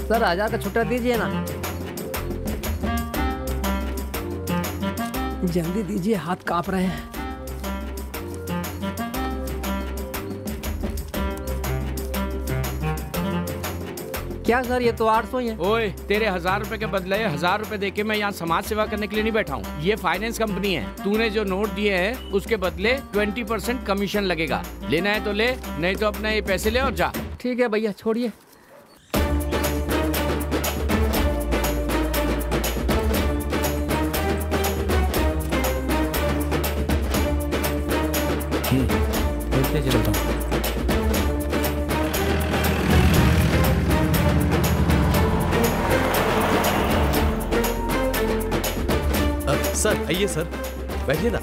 सर 1000 का छुट्टा दीजिए ना, जल्दी दीजिए, हाथ कांप रहे हैं। क्या सर, ये तो 800 ही है। ओए, तेरे 1000 रुपए के बदले 1000 रुपए देके मैं यहाँ समाज सेवा करने के लिए नहीं बैठा हूँ। ये फाइनेंस कंपनी है। तूने जो नोट दिए हैं उसके बदले 20% कमीशन लगेगा। लेना है तो ले, नहीं तो अपना ये पैसे ले और जा। ठीक है भैया, छोड़िए। चलता हूँ। सर आइए सर, बैठिए ना।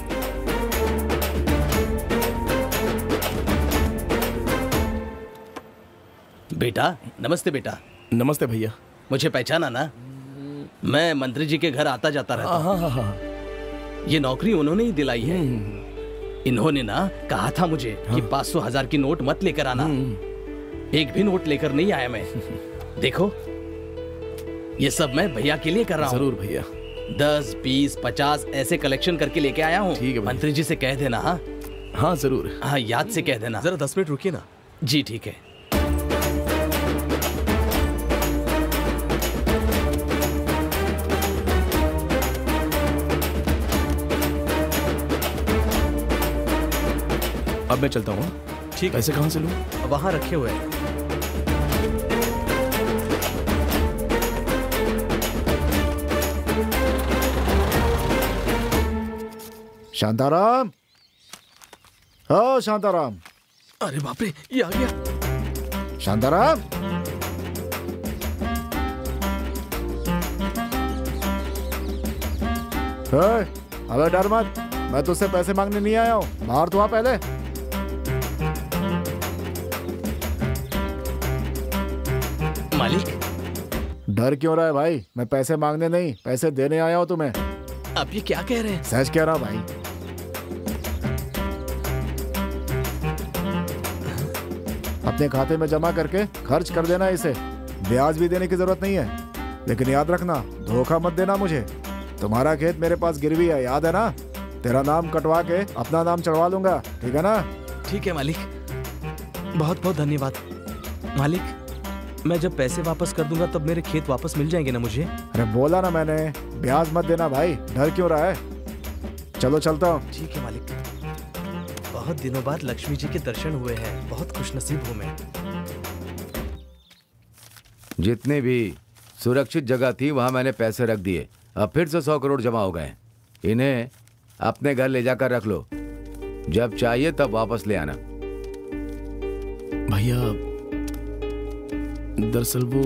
बेटा नमस्ते। बेटा नमस्ते भैया। मुझे पहचाना ना? मैं मंत्री जी के घर आता जाता रहता हूँ। ये नौकरी उन्होंने ही दिलाई है। इन्होंने ना कहा था मुझे कि 500 1000 की नोट मत लेकर आना। एक भी नोट लेकर नहीं आया मैं। देखो ये सब मैं भैया के लिए कर रहा हूँ। जरूर भैया। 10 20 50 ऐसे कलेक्शन करके लेके आया हूँ। ठीक है मंत्री जी से कह देना। हाँ हाँ जरूर। हाँ याद से कह देना। जरा 10 मिनट रुकिए ना। जी ठीक है। अब मैं चलता हूँ। ठीक, पैसे कहाँ से लूँ? वहाँ रखे हुए हैं। शांताराम, ओ शांताराम। अरे बाप रे, ये आ गया। शांताराम, अबे डर मत, मैं तुझसे पैसे मांगने नहीं आया हूँ। बाहर तो आ पहले। मालिक। डर क्यों रहा है भाई? मैं पैसे मांगने नहीं, पैसे देने आया हूँ तुम्हें। आप ये क्या कह रहे हैं? सच कह रहा हूँ भाई। अपने खाते में जमा करके खर्च कर देना इसे। ब्याज भी देने की जरूरत नहीं है, लेकिन याद रखना धोखा मत देना मुझे। तुम्हारा खेत मेरे पास गिरवी है, याद है ना? तेरा नाम कटवा के अपना नाम चढ़वा लूंगा, ठीक है ना? ठीक है मालिक, बहुत बहुत धन्यवाद मालिक। मैं जब पैसे वापस कर दूंगा तब मेरे खेत वापस मिल जाएंगे ना मुझे? अरे बोला ना मैंने, ब्याज मत देना भाई। डर क्यों रहा है? चलो चलता हूँ। ठीक है मालिक। बहुत दिनों बाद लक्ष्मी जी के दर्शन हुए हैं, बहुत खुशनसीब हूँ मैं। जितने भी सुरक्षित जगह थी वहां मैंने पैसे रख दिए। अब फिर से 100 करोड़ जमा हो गए। इन्हें अपने घर ले जाकर रख लो, जब चाहिए तब वापस ले आना। भैया दरअसल वो...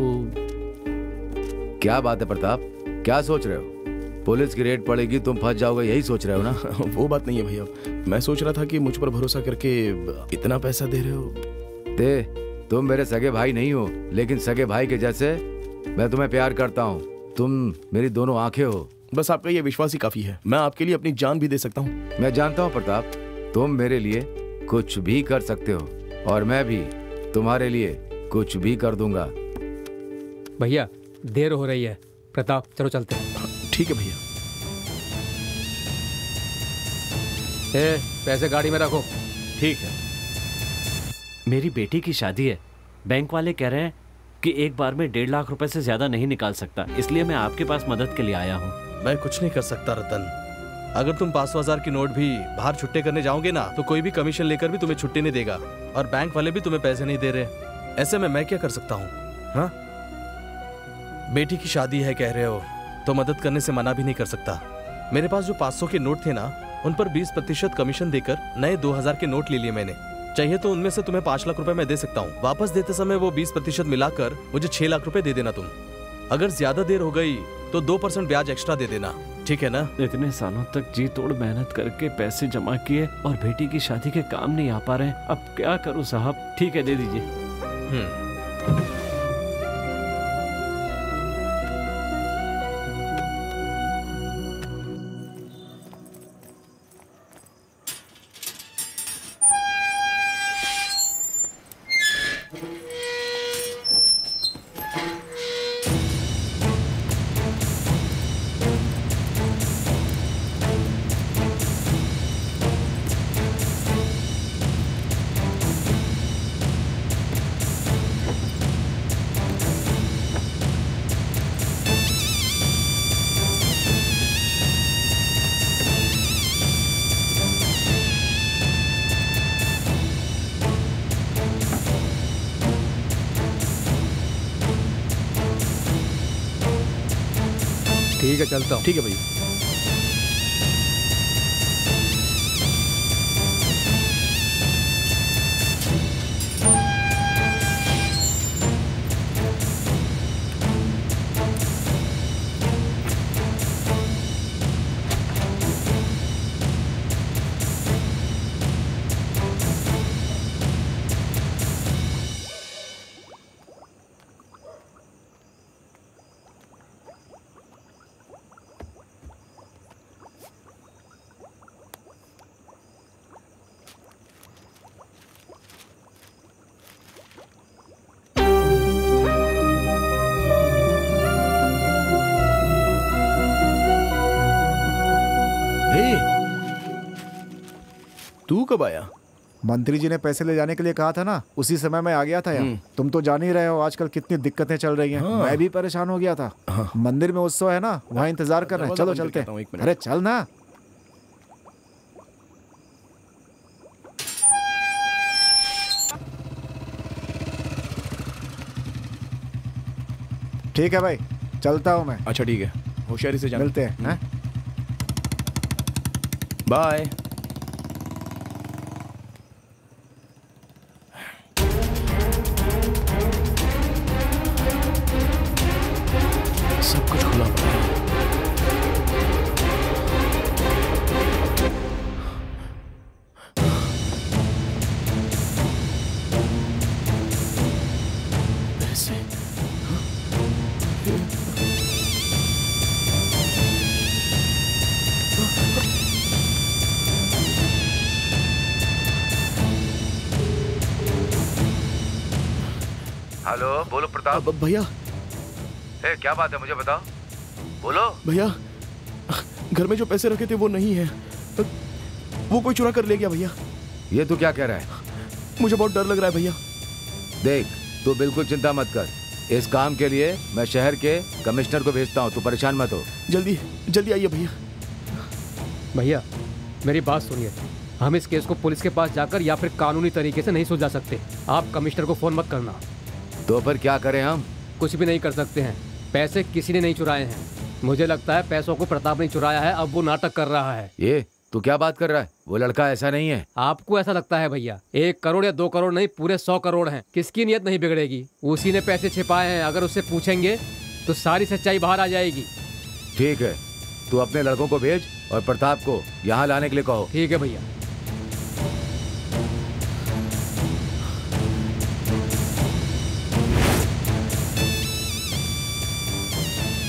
क्या बात है प्रताप, क्या सोच रहे हो? पुलिस की रेड पड़ेगी, तुम फंस जाओगे, यही सोच रहे हो ना? वो बात नहीं है भैया, मैं सोच रहा था कि मुझ पर भरोसा करके इतना पैसा दे रहे हो। तुम मेरे सगे भाई नहीं हो, लेकिन सगे भाई के जैसे मैं तुम्हें प्यार करता हूँ। तुम मेरी दोनों आंखें हो। बस आपका ये विश्वास ही काफी है। मैं आपके लिए अपनी जान भी दे सकता हूँ। मैं जानता हूँ प्रताप, तुम मेरे लिए कुछ भी कर सकते हो, और मैं भी तुम्हारे लिए कुछ भी कर दूंगा। भैया देर हो रही है, प्रताप चलो चलते हैं। ठीक है भैया। पैसे गाड़ी में रखो। ठीक है। मेरी बेटी की शादी है, बैंक वाले कह रहे हैं कि एक बार में 1.5 लाख रुपए से ज्यादा नहीं निकाल सकता, इसलिए मैं आपके पास मदद के लिए आया हूँ। मैं कुछ नहीं कर सकता रतन। अगर तुम 500,000 की नोट भी बाहर छुट्टे करने जाओगे ना, तो कोई भी कमीशन लेकर भी तुम्हें छुट्टी नहीं देगा, और बैंक वाले भी तुम्हें पैसे नहीं दे रहे। ऐसे में मैं क्या कर सकता हूँ? हाँ, बेटी की शादी है कह रहे हो तो मदद करने से मना भी नहीं कर सकता। मेरे पास जो 500 के नोट थे ना, उन पर 20% कमीशन देकर नए 2000 के नोट ले लिए मैंने। चाहिए तो उनमें से तुम्हें 5 लाख रुपए मैं दे सकता हूँ। वापस देते समय वो 20% मिलाकर मुझे 6 लाख रुपए दे देना तुम। अगर ज्यादा देर हो गई तो 2% ब्याज एक्स्ट्रा दे देना, ठीक है ना? इतने सालों तक जी तोड़ मेहनत करके पैसे जमा किए और बेटी की शादी के काम नहीं आ पा रहे हैं, अब क्या करूँ साहब? ठीक है, दे दीजिए। ठीक है, चलता हूँ। ठीक है भैया। तू कब आया? मंत्री जी ने पैसे ले जाने के लिए कहा था ना, उसी समय मैं आ गया था यहाँ। तुम तो जान ही रहे हो आजकल कितनी दिक्कतें चल रही हैं। मैं भी परेशान हो गया था। मंदिर में उत्सव है ना, वहाँ इंतजार कर रहे हैं। चलो चलते हैं। अरे चल ना। ठीक है भाई, चलता हूँ मैं। अच्छा ठीक है, होशियारी से जाना। मिलते हैं। बाय। सब कुछ खुला पड़ा है। पैसे हेलो, बोलो प्रताप। भैया। क्या बात है, मुझे बताओ। बोलो भैया, घर में जो पैसे रखे थे वो नहीं है, वो कोई चुरा कर ले गया भैया। ये तू क्या कह रहा है? मुझे बहुत डर लग रहा है भैया। देख, तू बिल्कुल चिंता मत कर। इस काम के लिए मैं शहर के कमिश्नर को भेजता हूँ, तू परेशान मत हो। जल्दी जल्दी आइए भैया। भैया मेरी बात सुनिए, हम इस केस को पुलिस के पास जाकर या फिर कानूनी तरीके से नहीं सुलझा सकते। आप कमिश्नर को फोन मत करना। तो फिर क्या करें हम? कुछ भी नहीं कर सकते हैं। पैसे किसी ने नहीं चुराए हैं। मुझे लगता है पैसों को प्रताप ने चुराया है, अब वो नाटक कर रहा है। ये तू क्या बात कर रहा है? वो लड़का ऐसा नहीं है। आपको ऐसा लगता है भैया? 1 करोड़ या 2 करोड़ नहीं, पूरे 100 करोड़ हैं। किसकी नीयत नहीं बिगड़ेगी? उसी ने पैसे छिपाए हैं। अगर उससे पूछेंगे तो सारी सच्चाई बाहर आ जाएगी। ठीक है, तू अपने लड़कों को भेज और प्रताप को यहाँ लाने के लिए कहो। ठीक है भैया।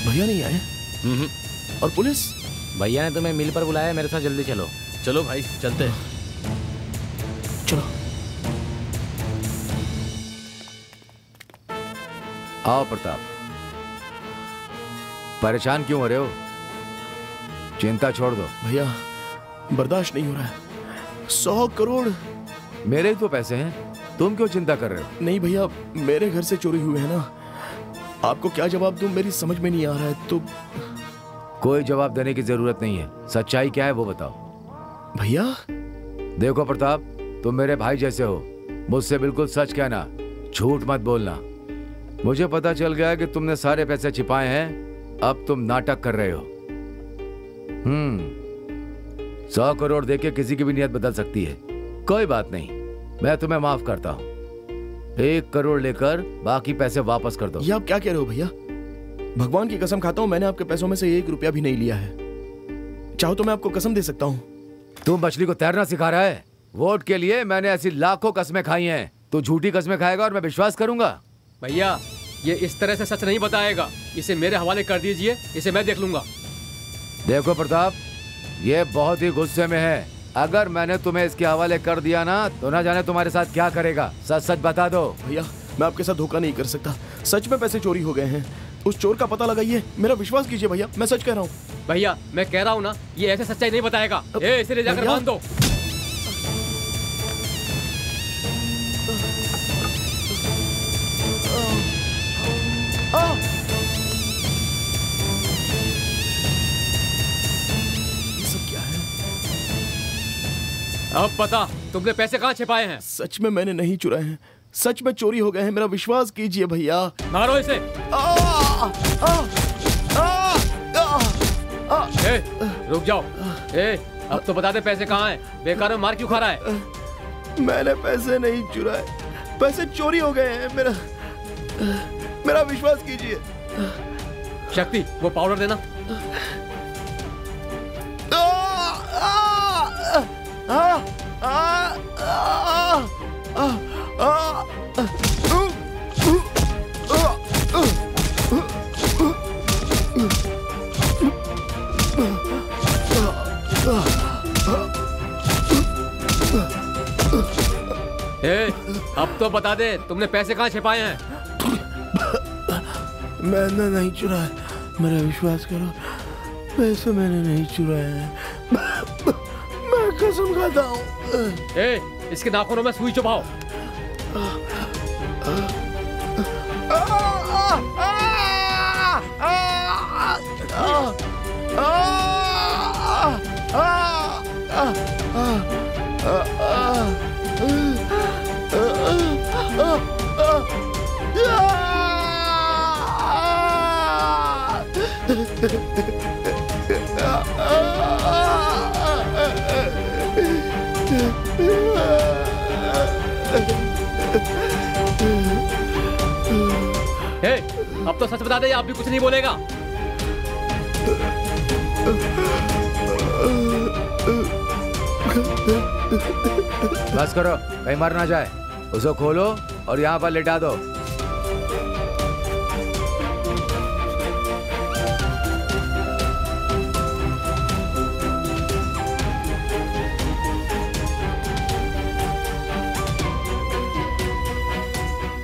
भैया नहीं आए? और पुलिस? भैया ने तुम्हें मिल पर बुलाया, मेरे साथ जल्दी चलो। चलो भाई, चलते हैं। चलो। आओ प्रताप। परेशान क्यों हो रहे हो? चिंता छोड़ दो। भैया बर्दाश्त नहीं हो रहा है। 100 करोड़ मेरे ही तो पैसे हैं, तुम क्यों चिंता कर रहे हो? नहीं भैया, मेरे घर से चोरी हुए हैं ना। आपको क्या जवाब दूं, मेरी समझ में नहीं आ रहा है। तो कोई जवाब देने की जरूरत नहीं है। सच्चाई क्या है वो बताओ। भैया देखो प्रताप, तुम मेरे भाई जैसे हो, मुझसे बिल्कुल सच कहना, झूठ मत बोलना। मुझे पता चल गया कि तुमने सारे पैसे छिपाए हैं, अब तुम नाटक कर रहे हो। 100 करोड़ देके किसी की भी नियत बदल सकती है। कोई बात नहीं, मैं तुम्हें माफ करता हूँ। 1 करोड़ लेकर बाकी पैसे वापस कर दो। ये आप क्या कह रहे हो भैया? भगवान की कसम खाता हूँ, मैंने आपके पैसों में से 1 रुपया भी नहीं लिया है। चाहो तो मैं आपको कसम दे सकता हूँ। तू मछली को तैरना सिखा रहा है? वोट के लिए मैंने ऐसी लाखों कस्में खाई हैं। तू झूठी कस्में खाएगा और मैं विश्वास करूंगा? भैया ये इस तरह से सच नहीं बताएगा। इसे मेरे हवाले कर दीजिए, इसे मैं देख लूंगा। देखो प्रताप, ये बहुत ही गुस्से में है। अगर मैंने तुम्हें इसके हवाले कर दिया ना, तो ना जाने तुम्हारे साथ क्या करेगा। सच सच बता दो। भैया मैं आपके साथ धोखा नहीं कर सकता। सच में पैसे चोरी हो गए हैं। उस चोर का पता लगाइए, मेरा विश्वास कीजिए भैया, मैं सच कह रहा हूँ। भैया मैं कह रहा हूँ ना, ये ऐसे सच्चाई नहीं बताएगा। इसे ले जाकर बांध दो। ये सब क्या है? अब बता, तुमने पैसे कहाँ छिपाए हैं? सच में मैंने नहीं चुराए हैं। सच में चोरी हो गए हैं, मेरा विश्वास कीजिए भैया। मारो इसे। रुक जाओ। अब तो बता दे पैसे कहाँ हैं? बेकार में मार क्यों खा रहा है? मैंने पैसे नहीं चुराए, पैसे चोरी हो गए हैं। मेरा विश्वास कीजिए। शक्ति, वो पाउडर देना। अब तो बता दे, तुमने पैसे कहाँ छिपाए हैं? मैंने नहीं चुराया, मेरा विश्वास करो, पैसे मैंने नहीं चुराए हैं। मैं कसम खाता हूँ। इसके नाखूनों में सुई चुभाओ। अब तो सच बता दे, आप भी कुछ नहीं बोलेगा। बस करो, कहीं मर ना जाए। उसे खोलो और यहाँ पर लिटा दो।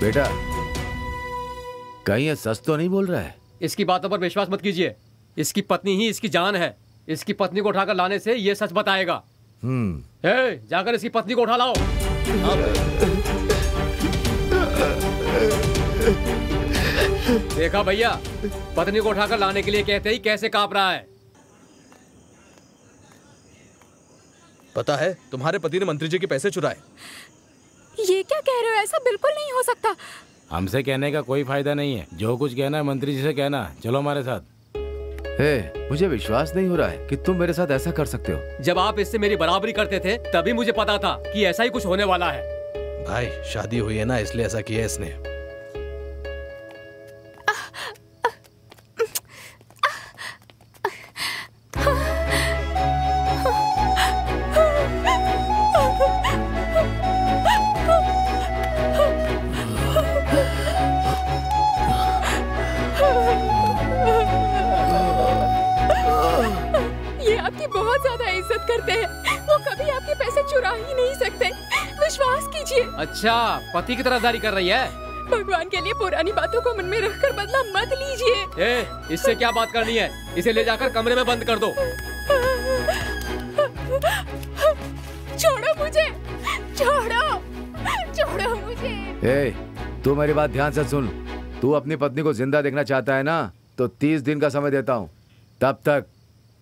बेटा, कहीं ये सच तो नहीं बोल रहा है? इसकी बातों पर विश्वास मत कीजिए। इसकी पत्नी ही इसकी जान है। इसकी पत्नी को उठाकर लाने से ये सच बताएगा। जाकर इसकी पत्नी को उठा लाओ। देखा भैया, पत्नी को उठाकर लाने के लिए कहते ही कैसे कांप रहा है। पता है तुम्हारे पति ने मंत्री जी के पैसे चुराए। ये क्या कह रहे हो? ऐसा बिल्कुल नहीं हो सकता। हमसे कहने का कोई फायदा नहीं है। जो कुछ कहना है मंत्री जी से कहना। चलो हमारे साथ। मुझे विश्वास नहीं हो रहा है कि तुम मेरे साथ ऐसा कर सकते हो। जब आप इससे मेरी बराबरी करते थे तभी मुझे पता था कि ऐसा ही कुछ होने वाला है। भाई शादी हुई है ना, इसलिए ऐसा किया है इसने। बहुत ज्यादा इज्जत करते हैं। वो कभी आपके पैसे चुरा ही नहीं सकते। विश्वास कीजिए। अच्छा, पति की तरफदारी कर रही है। भगवान के लिए पुरानी बातों को मन में रखकर बदला मत लीजिए। इससे क्या बात करनी है? इसे ले जाकर कमरे में बंद कर दो। छोड़ो मुझे, छोड़ो मुझे। तू मेरी बात ध्यान से सुन। तू अपनी पत्नी को जिंदा देखना चाहता है ना, तो 30 दिन का समय देता हूँ। तब तक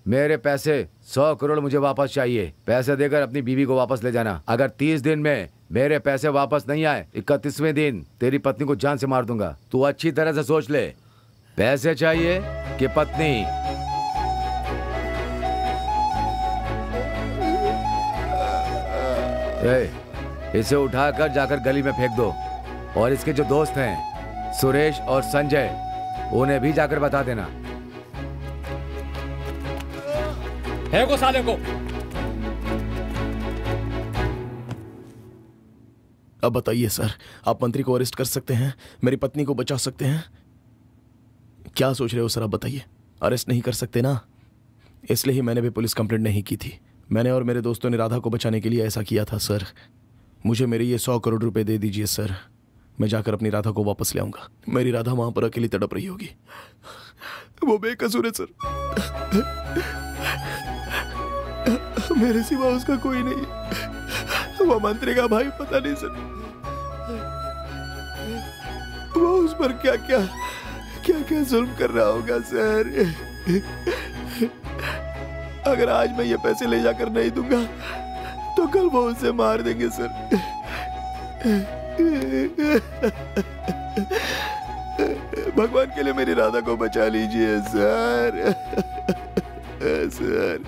मेरे पैसे 100 करोड़ मुझे वापस चाहिए। पैसे देकर अपनी बीवी को वापस ले जाना। अगर 30 दिन में मेरे पैसे वापस नहीं आए, 31वें दिन तेरी पत्नी को जान से मार दूंगा। तू अच्छी तरह से सोच ले, पैसे चाहिए कि पत्नी? इसे उठाकर जाकर गली में फेंक दो। और इसके जो दोस्त हैं सुरेश और संजय, उन्हें भी जाकर बता देना। फेंको साले को। अब बताइए सर, आप मंत्री को अरेस्ट कर सकते हैं, मेरी पत्नी को बचा सकते हैं? क्या सोच रहे हो सर? आप बताइए। अरेस्ट नहीं कर सकते ना, इसलिए ही मैंने भी पुलिस कंप्लेंट नहीं की थी। मैंने और मेरे दोस्तों ने राधा को बचाने के लिए ऐसा किया था सर। मुझे मेरे ये 100 करोड़ रुपए दे दीजिए सर। मैं जाकर अपनी राधा को वापस ले आऊंगा। मेरी राधा वहां पर अकेली तड़प रही होगी। वो बेकसूर है सर। मेरे सिवा उसका कोई नहीं। वो मंत्री का भाई पता नहीं सर, वो उस पर क्या क्या जुल्म कर रहा होगा सर। अगर आज मैं ये पैसे ले जाकर नहीं दूंगा तो कल वो उसे मार देंगे सर। भगवान के लिए मेरी राधा को बचा लीजिए सर। सर,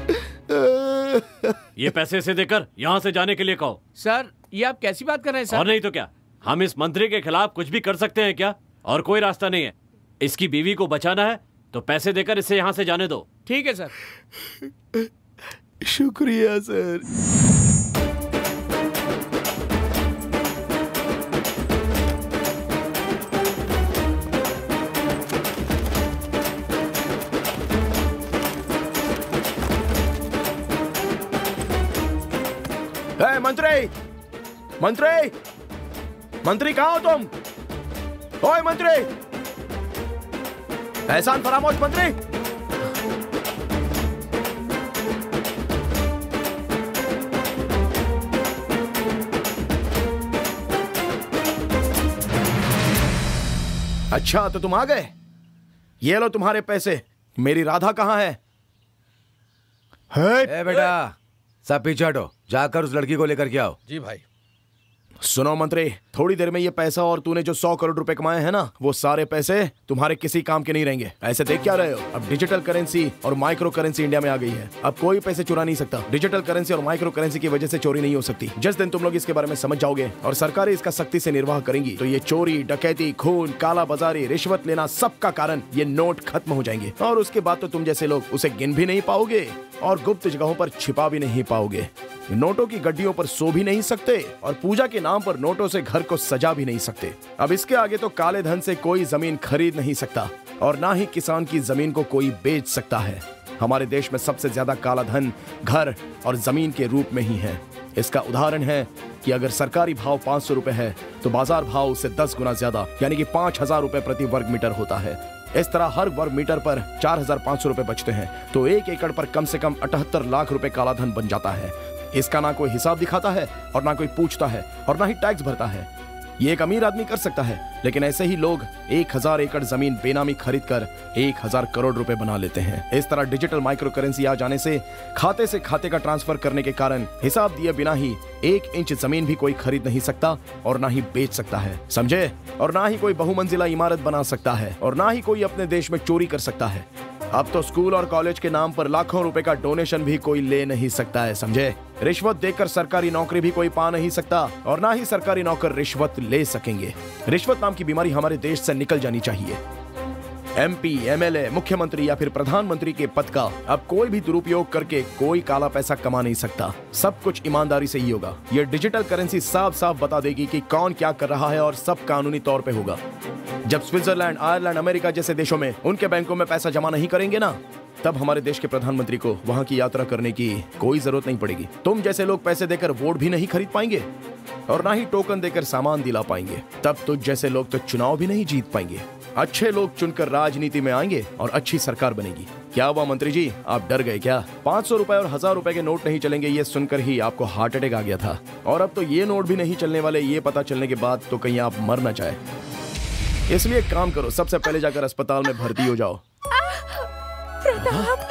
ये पैसे से देकर यहाँ से जाने के लिए कहो। सर, ये आप कैसी बात कर रहे हैं सर? और नहीं तो क्या, हम इस मंत्री के खिलाफ कुछ भी कर सकते हैं क्या? और कोई रास्ता नहीं है। इसकी बीवी को बचाना है तो पैसे देकर इसे यहाँ से जाने दो। ठीक है सर। शुक्रिया सर। मंत्री, मंत्री, मंत्री कहाँ हो तुम? ओए मंत्री, एहसान फरामोश मंत्री। अच्छा तो तुम आ गए। ये लो तुम्हारे पैसे। मेरी राधा कहाँ है? बेटा, सब पीछे हटो, जाकर उस लड़की को लेकर के आओ। जी भाई। सुनो मंत्री, थोड़ी देर में ये पैसा और तूने जो 100 करोड़ रुपए कमाए हैं ना, वो सारे पैसे तुम्हारे किसी काम के नहीं रहेंगे। ऐसे देख क्या रहे हो? अब डिजिटल करेंसी और माइक्रो करेंसी इंडिया में आ गई है। अब कोई पैसे चुरा नहीं सकता। डिजिटल करेंसी और माइक्रो करेंसी की वजह से चोरी नहीं हो सकती। जिस दिन तुम लोग इसके बारे में समझ जाओगे और सरकारें इसका सख्ती से निर्वाह करेंगी, तो ये चोरी, डकैती, खून, काला बाजारी, रिश्वत लेना, सबका कारण ये नोट खत्म हो जाएंगे। और उसके बाद तो तुम जैसे लोग उसे गिन भी नहीं पाओगे और गुप्त जगहों पर छिपा भी नहीं पाओगे। नोटों की गड्डियों पर सो भी नहीं सकते और पूजा के नाम पर नोटों से घर को सजा भी नहीं सकते। अब इसके आगे तो काले धन से कोई जमीन खरीद नहीं सकता और ना ही किसान की जमीन को कोई बेच सकता है। हमारे देश में सबसे ज्यादा काला धन घर और जमीन के रूप में ही है। इसका उदाहरण है कि अगर सरकारी भाव 500 रुपए है तो बाजार भाव उससे 10 गुना ज्यादा यानी कि 5000 रुपए प्रति वर्ग मीटर होता है। इस तरह हर वर्ग मीटर पर 4500 रुपए बचते हैं तो 1 एकड़ पर कम से कम 78 लाख रुपए काला धन बन जाता है। इसका ना कोई हिसाब दिखाता है और ना कोई पूछता है और ना ही टैक्स भरता है। ये एक अमीर आदमी कर सकता है, लेकिन ऐसे ही लोग 1000 एकड़ जमीन बेनामी खरीद कर 1000 करोड़ रुपए बना लेते हैं। इस तरह डिजिटल माइक्रो करेंसी आ जाने से खाते से खाते का ट्रांसफर करने के कारण हिसाब दिए बिना ही 1 इंच जमीन भी कोई खरीद नहीं सकता और ना ही बेच सकता है, समझे? और ना ही कोई बहुमंजिला इमारत बना सकता है और ना ही कोई अपने देश में चोरी कर सकता है। अब तो स्कूल और कॉलेज के नाम पर लाखों रुपए का डोनेशन भी कोई ले नहीं सकता है, समझे? रिश्वत देकर सरकारी नौकरी भी कोई पा नहीं सकता और ना ही सरकारी नौकर रिश्वत ले सकेंगे। रिश्वत नाम की बीमारी हमारे देश से निकल जानी चाहिए। MP, MLA, मुख्यमंत्री या फिर प्रधानमंत्री के पद का अब कोई भी दुरुपयोग करके कोई काला पैसा कमा नहीं सकता। सब कुछ ईमानदारी से ही होगा। ये डिजिटल करेंसी साफ साफ बता देगी कि कौन क्या कर रहा है और सब कानूनी तौर पे होगा। जब स्विट्जरलैंड, आयरलैंड, अमेरिका जैसे देशों में उनके बैंकों में पैसा जमा नहीं करेंगे ना, तब हमारे देश के प्रधानमंत्री को वहां की यात्रा करने की कोई जरूरत नहीं पड़ेगी। तुम जैसे लोग पैसे देकर वोट भी नहीं खरीद पाएंगे और ना ही टोकन देकर सामान दिला पाएंगे। तब तुझ जैसे लोग तो चुनाव भी नहीं जीत पाएंगे। अच्छे लोग चुनकर राजनीति में आएंगे और अच्छी सरकार बनेगी। क्या हुआ मंत्री जी, आप डर गए क्या? 500 रुपए और 1000 रुपए के नोट नहीं चलेंगे ये सुनकर ही आपको हार्ट अटैक आ गया था, और अब तो ये नोट भी नहीं चलने वाले ये पता चलने के बाद तो कहीं आप मर ना जाए। इसलिए एक काम करो, सबसे पहले जाकर अस्पताल में भर्ती हो जाओ। प्रताप,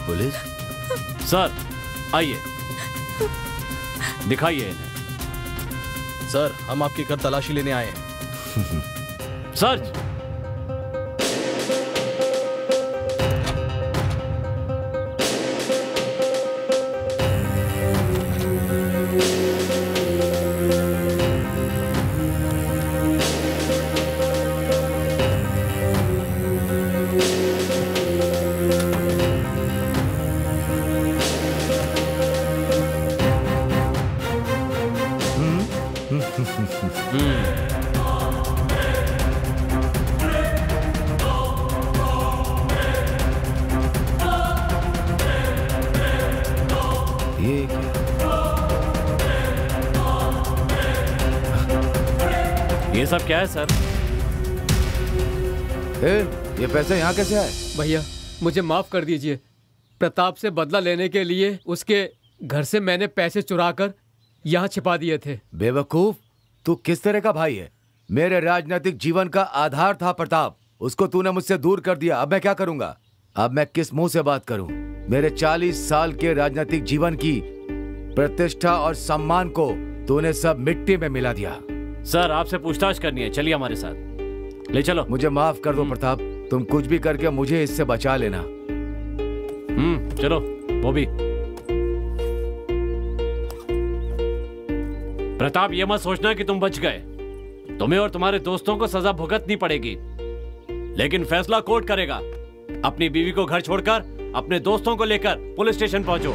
पुलिस सर आइए, दिखाइए इन्हें। सर हम आपके घर तलाशी लेने आए हैं। सर्च। ये सब क्या है सर? ये पैसे यहाँ कैसे आए? भैया मुझे माफ कर दीजिए। प्रताप से बदला लेने के लिए उसके घर से मैंने पैसे चुराकर यहाँ छिपा दिए थे। बेवकूफ, तू किस तरह का भाई है? मेरे राजनीतिक जीवन का आधार था प्रताप, उसको तूने मुझसे दूर कर दिया। अब मैं क्या करूंगा? अब मैं किस मुंह से बात करूं? मेरे 40 साल के राजनीतिक जीवन की प्रतिष्ठा और सम्मान को तूने सब मिट्टी में मिला दिया। सर आपसे पूछताछ करनी है, चलिए हमारे साथ। ले चलो। मुझे माफ कर दो प्रताप, तुम कुछ भी करके मुझे इससे बचा लेना। चलो। वो भी प्रताप, ये मत सोचना कि तुम बच गए। तुम्हें और तुम्हारे दोस्तों को सजा भुगतनी पड़ेगी, लेकिन फैसला कोर्ट करेगा। अपनी बीवी को घर छोड़कर अपने दोस्तों को लेकर पुलिस स्टेशन पहुंचो।